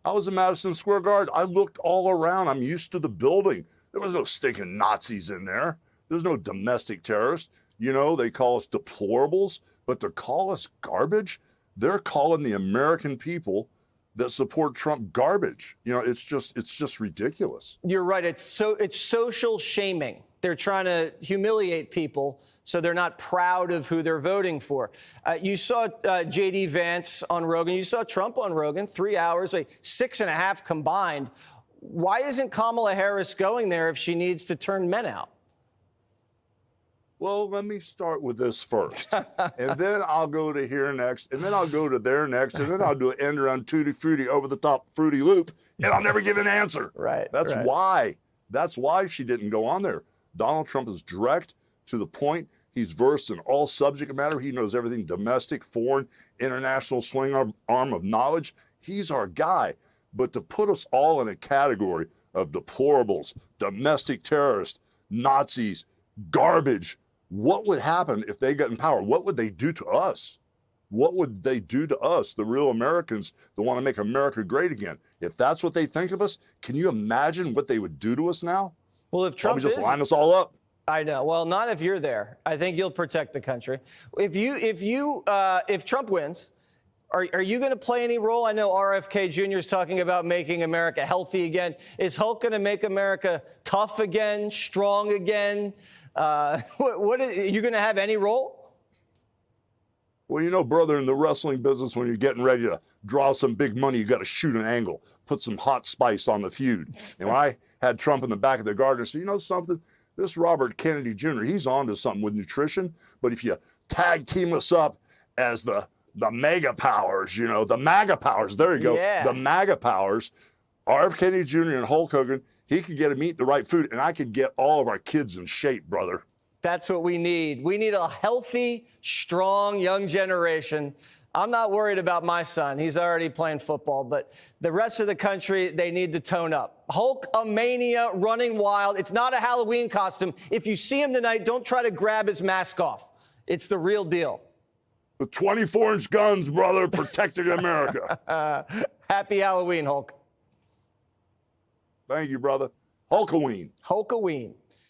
I was in Madison Square Garden. I looked all around. I'm used to the building. There was no stinking Nazis in there. There's no domestic terrorists. They call us deplorables, but to call us garbage, they're calling the American people that support Trump garbage. It's just ridiculous. You're right. It's social shaming. They're trying to humiliate people so they're not proud of who they're voting for. You saw J.D. Vance on Rogan. You saw Trump on Rogan, 3 hours, like 6.5 combined. Why isn't Kamala Harris going there if she needs to turn men out? Well, let me start with this first, and then I'll go to here next, and then I'll go to there next, and then I'll do an end around Tutti Frutti over the top Fruity Loop, and I'll never give an answer. Right. That's why she didn't go on there. Donald Trump is direct, to the point. He's versed in all subject matter. He knows everything domestic, foreign, international, swing arm of knowledge. He's our guy. But to put us all in a category of deplorables, domestic terrorists, Nazis, garbage, what would happen if they got in power? What would they do to us? What would they do to us, the real Americans that want to make America great again? If that's what they think of us, can you imagine what they would do to us now? Well, if Trump just line us all up. I know. Well, not if you're there. I think you'll protect the country. If Trump wins, are you going to play any role? I know RFK Jr. is talking about making America healthy again. Is Hulk going to make America tough again, strong again? What are you going to have any role? Well, you know, brother, in the wrestling business, when you're getting ready to draw some big money, you got to shoot an angle, put some hot spice on the feud. And when I had Trump in the back of the garden, I said, you know something? This Robert Kennedy Jr., he's on to something with nutrition. But if you tag team us up as the mega powers, you know, the MAGA powers, there you go, the MAGA powers, RF Kennedy Jr. and Hulk Hogan, he could get him eat the right food, and I could get all of our kids in shape, brother. That's what we need. We need a healthy, strong, young generation. I'm not worried about my son. He's already playing football. But the rest of the country, they need to tone up. Hulkamania running wild. It's not a Halloween costume. If you see him tonight, don't try to grab his mask off. It's the real deal. The 24-inch guns, brother, protecting America. Happy Halloween, Hulk. Thank you, brother. Hulkoween. Hulkoween.